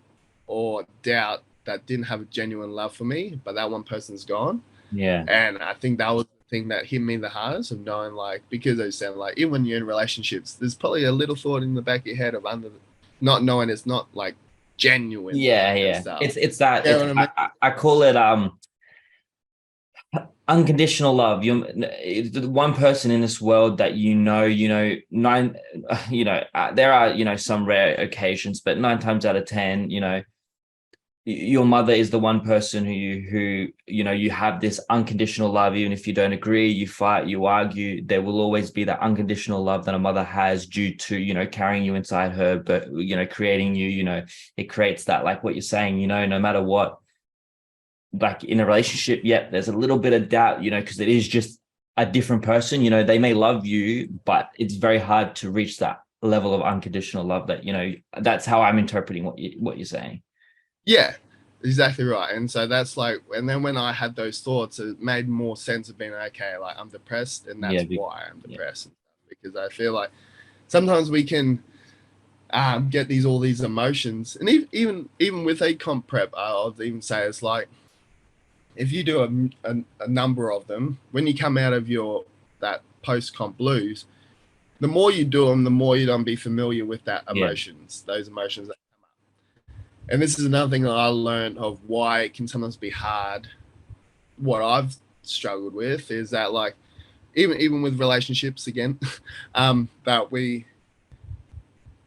S2: or doubt, that didn't have a genuine love for me, but that one person's gone.
S1: Yeah.
S2: And I think that was the thing that hit me the hardest, of knowing like, because I said like even when you're in relationships, there's probably a little thought in the back of your head of not knowing it's not like genuine
S1: Yeah.
S2: and
S1: Yeah.
S2: stuff.
S1: It's that
S2: You know
S1: it's
S2: what I mean?
S1: I call it unconditional love. It's the one person in this world that nine. There are some rare occasions, but 9 times out of 10, your mother is the one person who you have this unconditional love. Even if you don't agree, you fight, you argue, there will always be that unconditional love that a mother has, due to carrying you inside her, but creating you. It creates that, like what you're saying, no matter what, like in a relationship, yeah, there's a little bit of doubt, because it is just a different person. They may love you, but it's very hard to reach that level of unconditional love. That's how I'm interpreting what you're saying.
S2: Yeah, exactly right. And so that's like, and then when I had those thoughts, it made more sense of being okay, like I'm depressed, and
S1: Yeah.
S2: that's why I'm
S1: Yeah.
S2: depressed. Because I feel like sometimes we can get all these emotions, and even with a comp prep, I'll even say it's like if you do a number of them, when you come out of your that post comp blues, the more you do them, the more you don't be familiar with that
S1: Yeah.
S2: emotions, those emotions that come up. And this is another thing that I learned of why it can sometimes be hard. What I've struggled with is that, like, even with relationships again, that we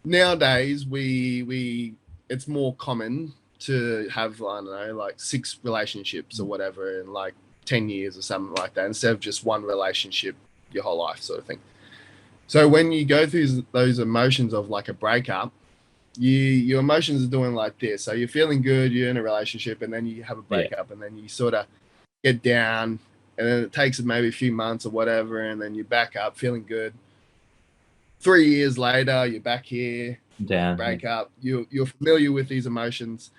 S2: nowadays we it's more common to have, I don't know, like 6 relationships or whatever in like 10 years or something like that, instead of just one relationship your whole life, sort of thing. So when you go through those emotions of like a breakup, your emotions are doing like this. So you're feeling good, you're in a relationship, and then you have a breakup, and then you sort of get down, and then it takes maybe a few months or whatever, and then you're back up feeling good. 3 years later, you're back here,
S1: Down.
S2: break up. You're familiar with these emotions,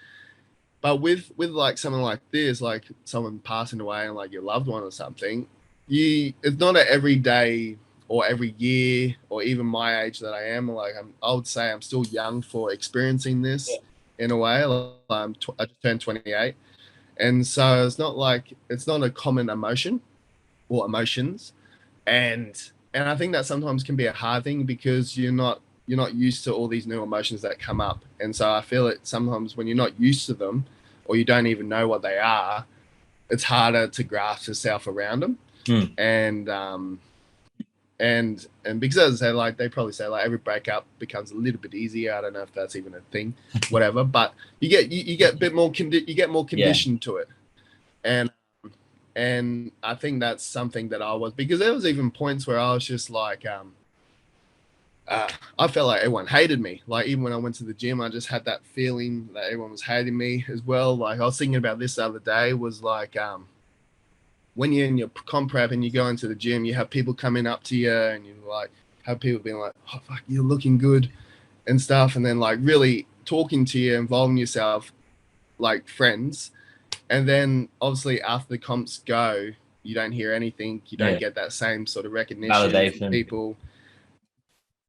S2: but with like something like this, like someone passing away and like your loved one or something, it's not an everyday or every year or even my age that I am. Like I would say I'm still young for experiencing this in a way. I just turned 28, and so it's not a common emotion or emotions, and I think that sometimes can be a hard thing because you're not used to all these new emotions that come up. And so I feel it sometimes when you're not used to them or you don't even know what they are, it's harder to grasp yourself around them. And because, as I say, like they probably say, like every breakup becomes a little bit easier. I don't know if that's even a thing, whatever. But you get a bit more conditioned to it, and I think that's something that I was, because there was even points where I was just like, I felt like everyone hated me. Like even when I went to the gym, I just had that feeling that everyone was hating me as well. Like I was thinking about this the other day, was like, when you're in your comp prep and you go into the gym, you have people coming up to you and you like have people being like, oh fuck, you're looking good and stuff, and then like really talking to you, involving yourself like friends. And then obviously after the comps go, you don't hear anything. You don't get that same sort of recognition from people,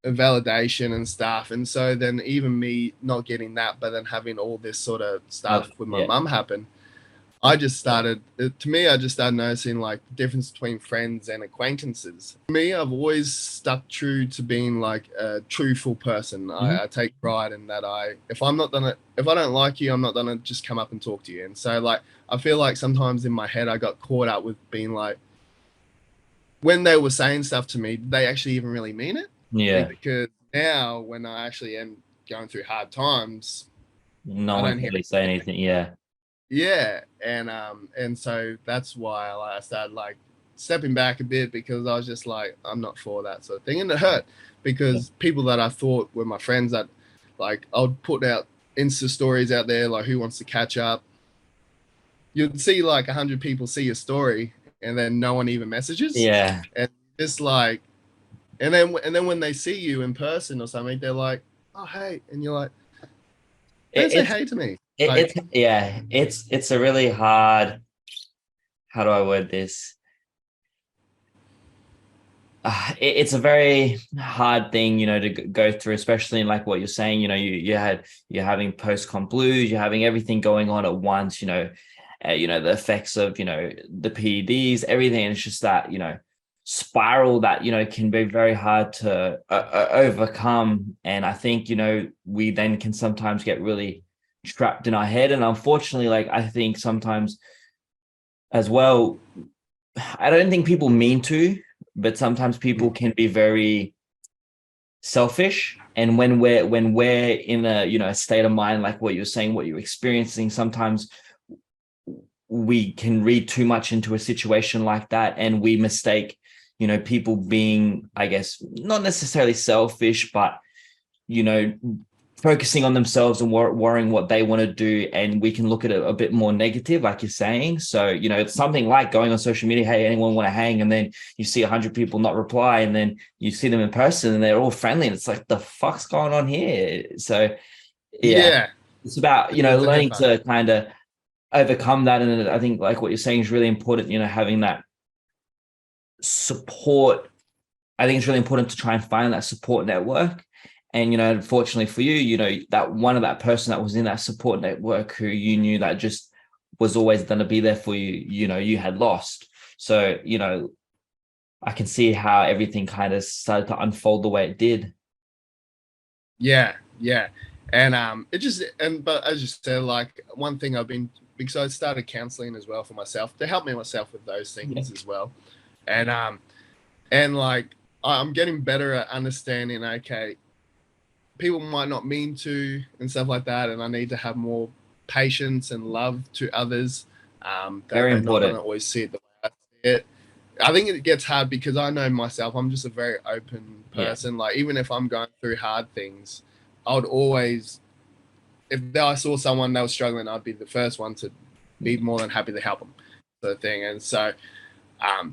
S2: validation and stuff. And so then even me not getting that, but then having all this sort of stuff with my mum happen, I just started noticing like the difference between friends and acquaintances. For me, I've always stuck true to being like a truthful person. I take pride in that. If I don't like you, I'm not gonna just come up and talk to you. And so like, I feel like sometimes in my head, I got caught up with being like, when they were saying stuff to me, did they actually even really mean it?
S1: Yeah.
S2: Because now when I actually am going through hard times,
S1: no one really say anything.
S2: Yeah, and so that's why I started like stepping back a bit, because I was just like, I'm not for that sort of thing, and it hurt because people that I thought were my friends, that like I would put out Insta stories out there like, who wants to catch up? You'd see like 100 people see your story, and then no one even messages.
S1: Yeah,
S2: and just like, and then when they see you in person or something, they're like, oh hey, and you're like, don't say hey to me.
S1: It's a really hard, how do I word this? It's a very hard thing, to go through, especially in like what you're saying. You're having post-comp blues, you're having everything going on at once. The effects of the PEDs, everything. And it's just that spiral that can be very hard to overcome. And I think we then can sometimes get really trapped in our head. And unfortunately, like I think sometimes as well, I don't think people mean to, but sometimes people can be very selfish. And when we're in a state of mind like what you're saying, what you're experiencing, sometimes we can read too much into a situation like that, and we mistake people being, I guess, not necessarily selfish, but focusing on themselves and worrying what they want to do. And we can look at it a bit more negative, like you're saying. So, it's something like going on social media, hey, anyone want to hang? And then you see 100 people not reply, and then you see them in person and they're all friendly. And it's like, the fuck's going on here? So, it's about, learning to kind of overcome that. And I think like what you're saying is really important, having that support. I think it's really important to try and find that support network. And, unfortunately for you, that person that was in that support network who you knew that just was always going to be there for you, you had lost. So, I can see how everything kind of started to unfold the way it did.
S2: Yeah, yeah. And it just, and but as you said, like one thing I've been, because I started counseling as well for myself to help me myself with those
S1: Yeah.
S2: things as well. And and like I'm getting better at understanding, okay, people might not mean to and stuff like that, and I need to have more patience and love to others, that
S1: Very
S2: they're not going to
S1: important.
S2: always see it the way I see it. I think it gets hard because I know myself, I'm just a very open
S1: Yeah.
S2: person. Like even if I'm going through hard things, I would always, if I saw someone that was struggling, I'd be the first one to be more than happy to help them, sort of thing. And so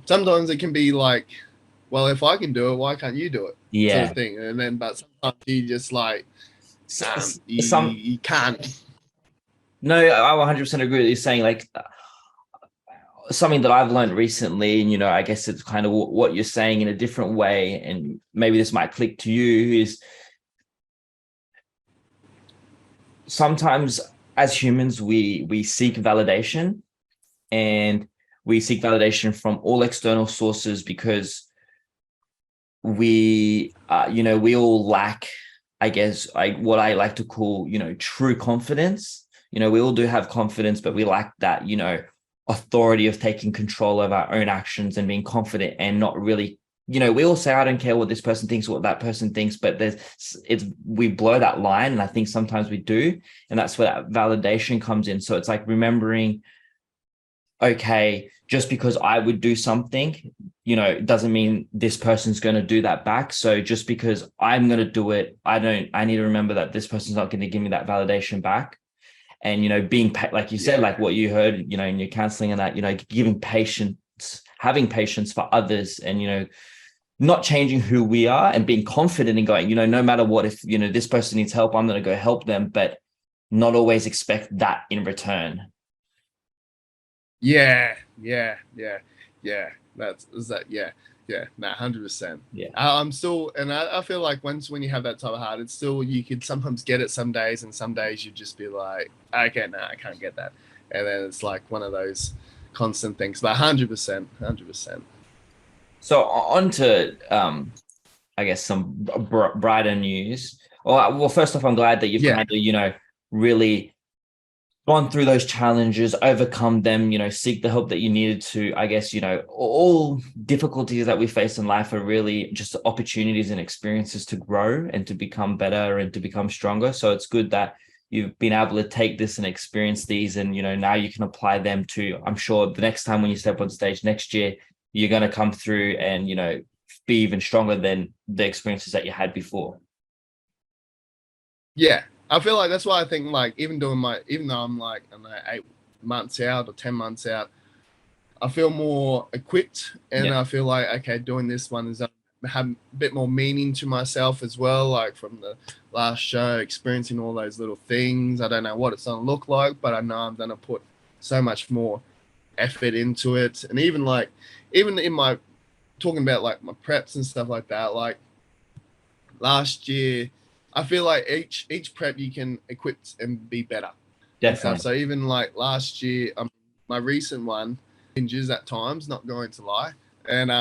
S2: sometimes it can be like, well, if I can do it, why can't you do it, sort of
S1: Yeah.
S2: thing. And then, but sometimes you just like,
S1: Some
S2: you can't.
S1: no, I 100% agree with you saying, like, something that I've learned recently, and I guess it's kind of what you're saying in a different way, and maybe this might click to you, is sometimes as humans we seek validation, and we seek validation from all external sources because we all lack, I guess, what I like to call true confidence. We all do have confidence, but we lack that authority of taking control of our own actions and being confident, and not really, we all say, I don't care what this person thinks, what that person thinks, but we blur that line, and I think sometimes we do, and that's where that validation comes in. So it's like remembering, okay, just because I would do something, doesn't mean this person's going to do that back. So just because I'm going to do it, I need to remember that this person's not going to give me that validation back. And, being, like you said,
S2: Yeah,
S1: like what you heard, in your counseling, and that, giving patience, having patience for others, and, not changing who we are, and being confident in going, no matter what, if, this person needs help, I'm going to go help them, but not always expect that in return.
S2: yeah, yeah, yeah, yeah. That's is that. Yeah, yeah. Nah, 100%.
S1: Yeah.
S2: I'm still, and I feel like when you have that type of heart, it's still, you could sometimes get it some days, and some days you just be like, okay, no, I can't get that, and then it's like one of those constant things. But 100%, 100%.
S1: So on to, I guess, some brighter news. Well, first off, I'm glad that you've
S2: Yeah,
S1: kind of, really gone through those challenges, overcome them, seek the help that you needed to. I guess, all difficulties that we face in life are really just opportunities and experiences to grow and to become better and to become stronger. So it's good that you've been able to take this and experience these, and, now you can apply them to, I'm sure the next time when you step on stage next year, you're going to come through and, be even stronger than the experiences that you had before.
S2: yeah. I feel like that's why I think, like, even though I'm like, I don't know, 8 months out or 10 months out, I feel more equipped, and
S1: Yeah.
S2: I feel like, okay, doing this one is have a bit more meaning to myself as well. Like from the last show, experiencing all those little things. I don't know what it's gonna look like, but I know I'm gonna put so much more effort into it. And even like, even in my talking about like my preps and stuff like that, like last year, I feel like each prep you can equip and be better and stuff.
S1: Definitely.
S2: So even like last year, my recent one, binges at times, not going to lie, and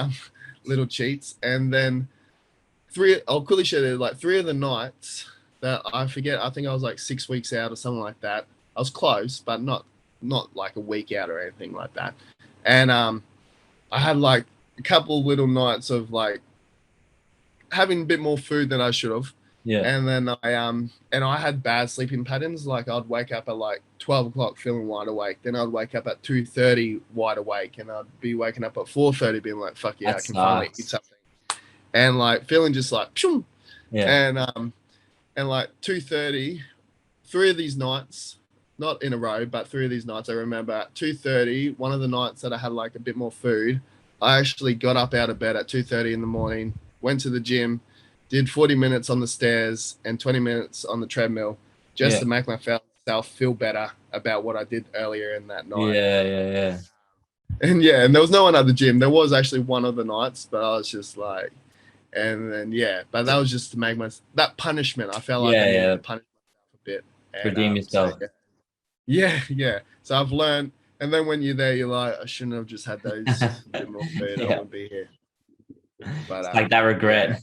S2: little cheats, and then I'll quickly share that, like 3 of the nights that I forget. I think I was like 6 weeks out or something like that. I was close, but not like a week out or anything like that. And I had like a couple little nights of like having a bit more food than I should have.
S1: Yeah.
S2: And then I had bad sleeping patterns. Like I'd wake up at like 12 o'clock feeling wide awake. Then I'd wake up at 2:30 wide awake, and I'd be waking up at 4:30 being like, "Fuck yeah,
S1: That
S2: I can finally eat
S1: sucks.
S2: something," and like feeling just like, pshum.
S1: Yeah.
S2: And like 2:30, 3 of these nights, not in a row, but 3 of these nights I remember at 2:30. One of the nights that I had like a bit more food, I actually got up out of bed at 2:30 in the morning, went to the gym, did 40 minutes on the stairs and 20 minutes on the treadmill, just
S1: Yeah.
S2: to make myself feel better about what I did earlier in that night.
S1: Yeah. Yeah. Yeah.
S2: And yeah, and there was no one at the gym. There was actually one of the nights, but I was just like, and then yeah, but that was just to make that punishment. I felt like I
S1: Yeah.
S2: needed
S1: Yeah.
S2: to punish myself a bit, and
S1: Redeem
S2: so
S1: yourself.
S2: yeah, yeah, yeah. So I've learned, and then when you're there, you're like, I shouldn't have just had those a bit more food. I
S1: Yeah.
S2: wouldn't be here. But
S1: It's like that regret.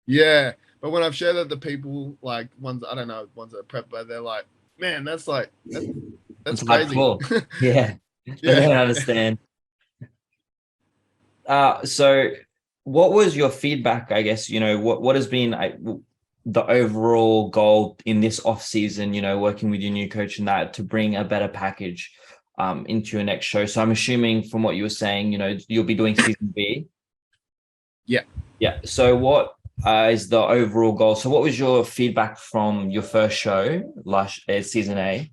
S2: yeah. But when I've shared that to people, like ones I don't know, ones that prep, but they're like, man, that's
S1: It's
S2: crazy.
S1: hardcore. Yeah. They
S2: Yeah.
S1: don't understand. So what was your feedback, I guess, what has been the overall goal in this off season, working with your new coach and that to bring a better package into your next show? So I'm assuming from what you were saying, you'll be doing season B.
S2: Yeah.
S1: Yeah. So what is the overall goal? So what was your feedback from your first show last season A?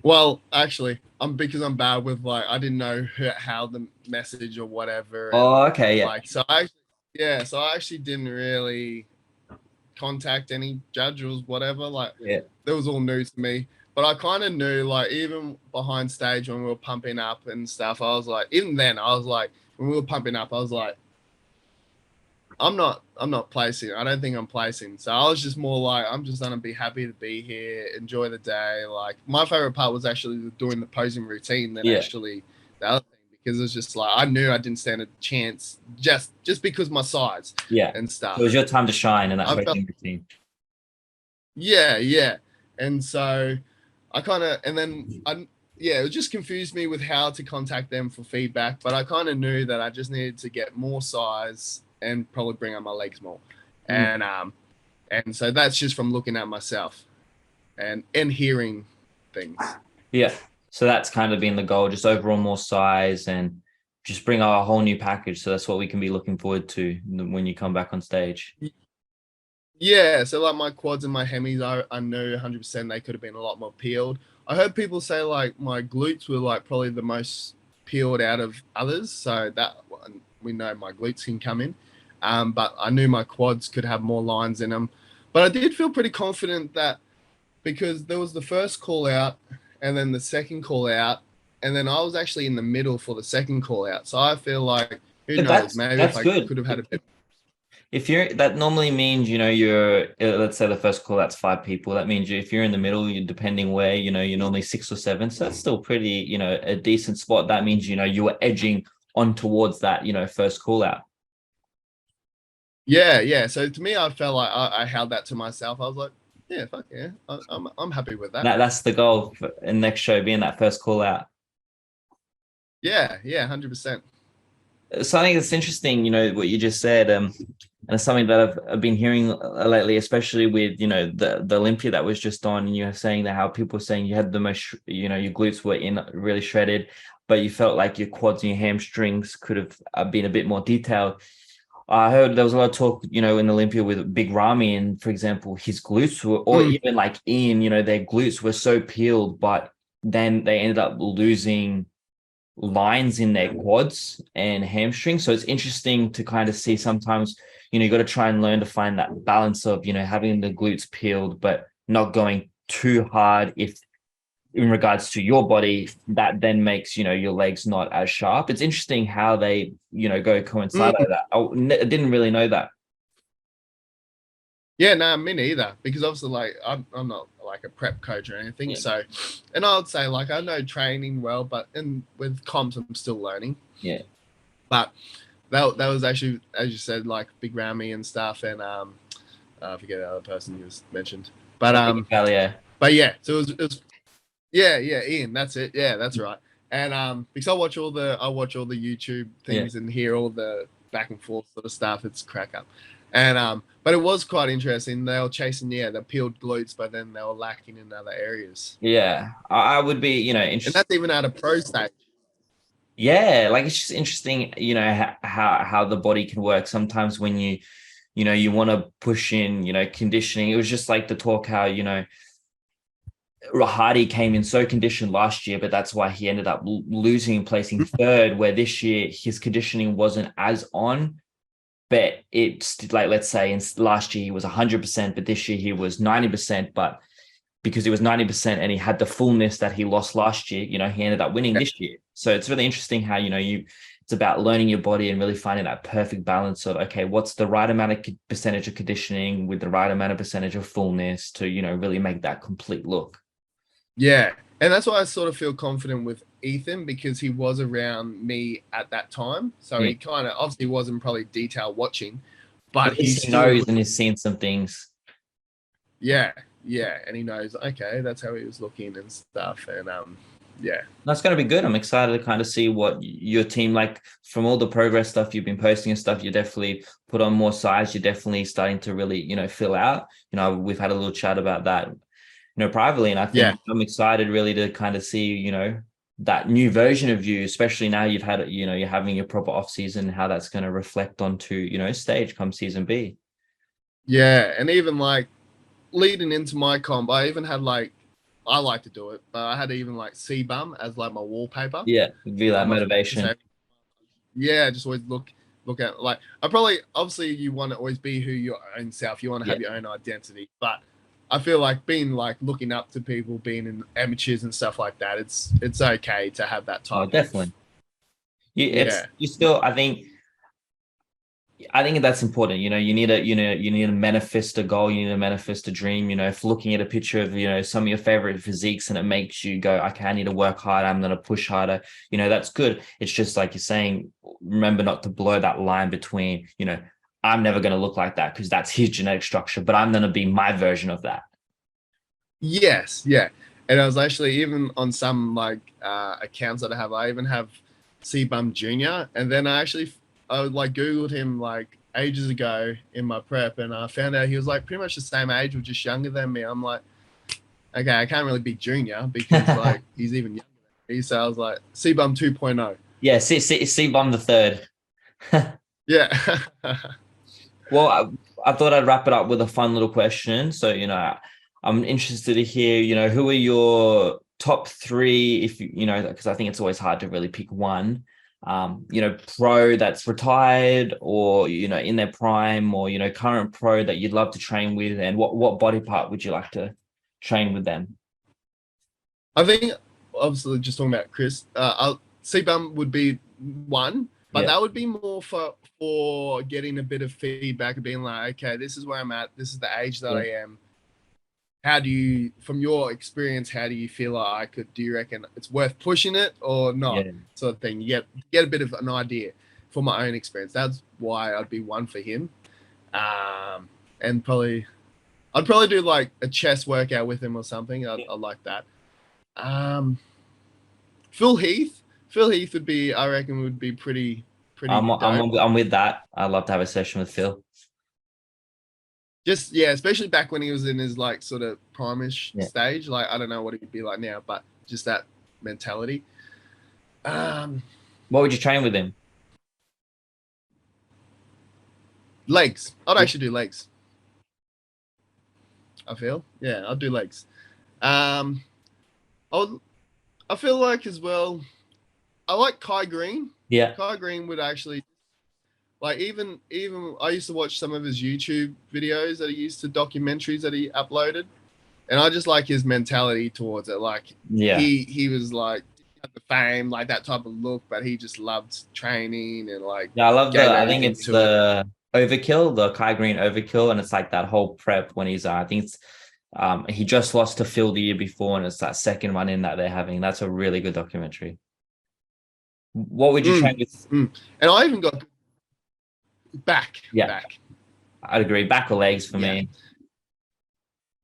S2: Well, actually, because I'm bad with like I didn't know how the message or whatever, and
S1: Oh, okay. Yeah.
S2: like so I actually didn't really contact any judge or whatever. Like
S1: Yeah.
S2: that was all new to me. But I kind of knew, like even behind stage when we were pumping up and stuff, I was like, even then, I was like, when we were pumping up, I was like, I'm not placing. I don't think I'm placing. So I was just more like, I'm just gonna be happy to be here, enjoy the day. Like my favorite part was actually doing the posing routine than
S1: Yeah.
S2: actually the other thing, because it's just like I knew I didn't stand a chance just because my size
S1: Yeah.
S2: and
S1: So it
S2: stuff.
S1: was your time to shine in that
S2: I felt
S1: coaching routine.
S2: yeah. And so I kind of and then I yeah, it just confused me with how to contact them for feedback, but I kind of knew that I just needed to get more size and probably bring up my legs more.
S1: Mm.
S2: And so that's just from looking at myself and hearing things.
S1: Yeah. So that's kind of been the goal, just overall more size and just bring a whole new package. So that's what we can be looking forward to when you come back on stage.
S2: Yeah, so like my quads and my hemis, I know 100% they could have been a lot more peeled. I heard people say like my glutes were like probably the most peeled out of others, so that we know my glutes can come in. But I knew my quads could have more lines in them. But I did feel pretty confident that because there was the first call out and then the second call out, and then I was actually in the middle for the second call out. So I feel like who
S1: But
S2: knows,
S1: that's
S2: maybe if
S1: that's
S2: I
S1: good.
S2: could have had a bit.
S1: If you're that normally means, you're let's say the first call that's 5 people. That means if you're in the middle, you depending where, you're normally 6 or 7. So that's still pretty, a decent spot. That means, you were edging on towards that, first call out.
S2: Yeah. So to me, I felt like I held that to myself. I was like, yeah, fuck yeah, I'm happy with that.
S1: That's the goal for the next show, being that first call out.
S2: Yeah, 100%.
S1: Something that's interesting, what you just said, and it's something that I've been hearing lately, especially with, the Olympia that was just on, and you were saying that how people were saying you had the most, your glutes were in really shredded, but you felt like your quads and your hamstrings could have been a bit more detailed. I heard there was a lot of talk, in Olympia with Big Ramy, and for example, his glutes were, or even like Ian, their glutes were so peeled, but then they ended up losing lines in their quads and hamstrings. So it's interesting to kind of see sometimes, you got to try and learn to find that balance of, having the glutes peeled, but not going too hard if in regards to your body, that then makes, your legs not as sharp. It's interesting how they, go coincide like that. I didn't really know that.
S2: Yeah, no, me neither. Because obviously, like, I'm not like a prep coach or anything.
S1: Yeah.
S2: So, and I would say like I know training well, but with comps, I'm still learning.
S1: Yeah.
S2: But that was actually, as you said, like Big Ramy and stuff, and I forget the other person you mentioned.
S1: Yeah.
S2: But yeah, so it was yeah, Ian, that's it. Yeah, that's right. And because I watch all the YouTube things and hear all the back and forth sort of stuff, it's crack up. And but it was quite interesting. They were chasing, the peeled glutes, but then they were lacking in other areas.
S1: Yeah. I would be,
S2: And
S1: interested.
S2: that's even at a pro stage.
S1: Yeah, like it's just interesting, how the body can work. Sometimes when you want to push in, conditioning. It was just like the talk how, Hardy came in so conditioned last year, but that's why he ended up losing and placing third, where this year his conditioning wasn't as on. But it's like, let's say in last year he was 100%, but this year he was 90%. But because he was 90% and he had the fullness that he lost last year, he ended up winning this year. So it's really interesting how, it's about learning your body and really finding that perfect balance of, okay, what's the right amount of percentage of conditioning with the right amount of percentage of fullness to, really make that complete look.
S2: Yeah, and that's why I sort of feel confident with Ethan because he was around me at that time. So
S1: Yeah.
S2: he kind of obviously wasn't probably detail watching,
S1: But
S2: but
S1: at
S2: he
S1: least he
S2: still,
S1: knows and he's seen some things.
S2: yeah, yeah, and he knows okay, that's how he was looking and stuff, and yeah,
S1: That's going to be good. I'm excited to kind of see what your team, like from all the progress stuff you've been posting and stuff, you definitely put on more size. You're definitely starting to really, fill out. We've had a little chat about that, privately. And I
S2: yeah,
S1: think I'm excited really to kind of see, that new version of you, especially now you've had, you're having your proper off season, how that's going to reflect onto, stage come season B.
S2: yeah, and even like leading into my comp, I even had like I like to do it, but I had even like C-bum as like my wallpaper
S1: Yeah. Be that
S2: on my phone.
S1: motivation.
S2: So yeah, just always look at like I probably obviously you want to always be who your own self. You want to
S1: Yeah.
S2: have your own identity, but I feel like being like looking up to people, being in amateurs and stuff like that. It's okay to have that
S1: Oh,
S2: type of
S1: definitely. It's
S2: yeah,
S1: you still, I think that's important. You need to manifest a goal. You need to manifest a dream. If looking at a picture of, some of your favorite physiques and it makes you go, okay, I need to work harder. I'm going to push harder. That's good. It's just like you're saying, remember not to blow that line between, I'm never going to look like that because that's his genetic structure, but I'm going to be my version of that.
S2: yes, yeah. And I was actually even on some like accounts that I have. I even have C-bum Junior, and then I like googled him like ages ago in my prep, and I found out he was like pretty much the same age or just younger than me. I'm like, okay, I can't really be Junior because like he's even younger than me. So I was like C-bum 2.0.
S1: Yeah, see bomb the third.
S2: Yeah.
S1: Well, I thought I'd wrap it up with a fun little question. So, I'm interested to hear, who are your top three, if because I think it's always hard to really pick one, pro that's retired or, in their prime or, current pro that you'd love to train with, and what body part would you like to train with them?
S2: I think obviously just talking about Chris, C-bum would be one, but
S1: Yeah.
S2: that would be more for getting a bit of feedback and being like, okay, this is where I'm at. This is the age that
S1: Yeah.
S2: I am. How do you, from your experience, how do you feel like I could? Do you reckon it's worth pushing it or not?
S1: Yeah.
S2: Sort of thing. You get a bit of an idea for my own experience. That's why I'd be one for him. And I'd probably do like a chest workout with him or something. I like that. Um, Phil Heath. Phil Heath would be, I reckon, would be pretty dope.
S1: I'm with that. I'd love to have a session with Phil.
S2: Just yeah, especially back when he was in his like sort of primish
S1: Yeah.
S2: stage. Like I don't know what he'd be like now, but just that mentality. Um,
S1: What would you train with him?
S2: Legs. I'd
S1: Yeah.
S2: actually do legs. I feel yeah, I'd do legs. Um, I would, I feel like as well. I like Kai Green.
S1: Yeah.
S2: Kai Green would actually like even I used to watch some of his YouTube videos that he used to documentaries that he uploaded, and I just like his mentality towards it. Like
S1: Yeah.
S2: he was like had the fame, like that type of look, but he just loved training and like
S1: Yeah,
S2: gave
S1: I think
S2: everything
S1: it's
S2: to it.
S1: the overkill, the Kai Green overkill, and it's like that whole prep when he's I think it's he just lost to Phil the year before, and it's that second one in that they're having. That's a really good documentary. What would you train
S2: Mm,
S1: with?
S2: mm. And I even got back,
S1: Yeah,
S2: back,
S1: I'd agree. Back or legs for
S2: yeah,
S1: me.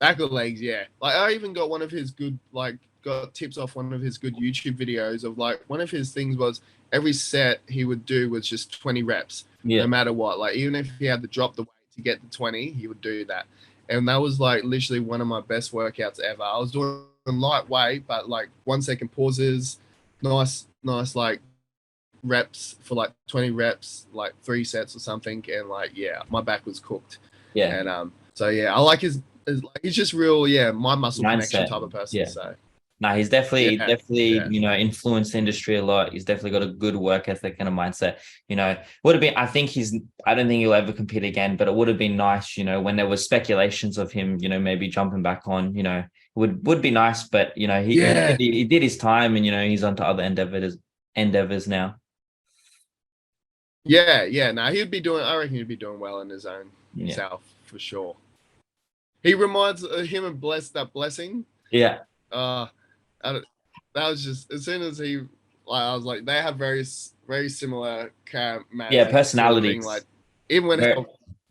S2: back or legs, yeah. Like I even got one of his good, like got tips off one of his good YouTube videos of like one of his things was every set he would do was just 20 reps,
S1: Yeah.
S2: no matter what. Like even if he had to drop the weight to get the 20, he would do that. And that was like literally one of my best workouts ever. I was doing lightweight, but like 1 second pauses, nice like reps for like 20 reps, like 3 sets or something. And like, yeah, my back was cooked.
S1: Yeah.
S2: And so yeah, I like like he's just real, yeah, my muscle connection
S1: Mindset.
S2: type of person.
S1: Yeah.
S2: So
S1: No, he's definitely,
S2: yeah,
S1: definitely,
S2: yeah,
S1: influenced the industry a lot. He's definitely got a good work ethic and a mindset. Would have been, I don't think he'll ever compete again, but it would have been nice, when there was speculations of him, maybe jumping back on, would be nice, but,
S2: yeah,
S1: he did his time and, he's on to other endeavors now.
S2: yeah. No, he'd be doing. I reckon he'd be doing well in his own
S1: Yeah.
S2: self for sure. He reminds him of Blessing.
S1: Yeah.
S2: Uh, I don't, that was just as soon as he, like, I was like, they have very similar
S1: Yeah,
S2: charismatic sort of thing. Like,
S1: personalities.
S2: even when,
S1: Very-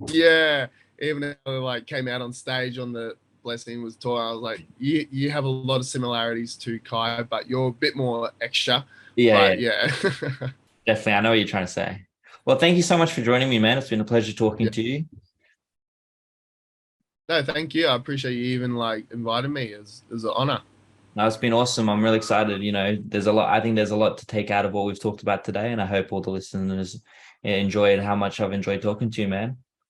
S2: yeah, even if I like came out on stage on the Blessing was tour, I was like, you have a lot of similarities to Kai, but you're a bit more extra.
S1: yeah,
S2: But
S1: yeah,
S2: yeah,
S1: definitely. I know what you're trying to say. Well, thank you so much for joining me, man. It's been a pleasure talking
S2: yeah.
S1: to you.
S2: No, thank you. I appreciate you even like inviting me. It's an honor.
S1: No, it's been awesome. I'm really excited. There's a lot, I think there's a lot to take out of what we've talked about today, and I hope all the listeners enjoyed how much I've enjoyed talking to you, man.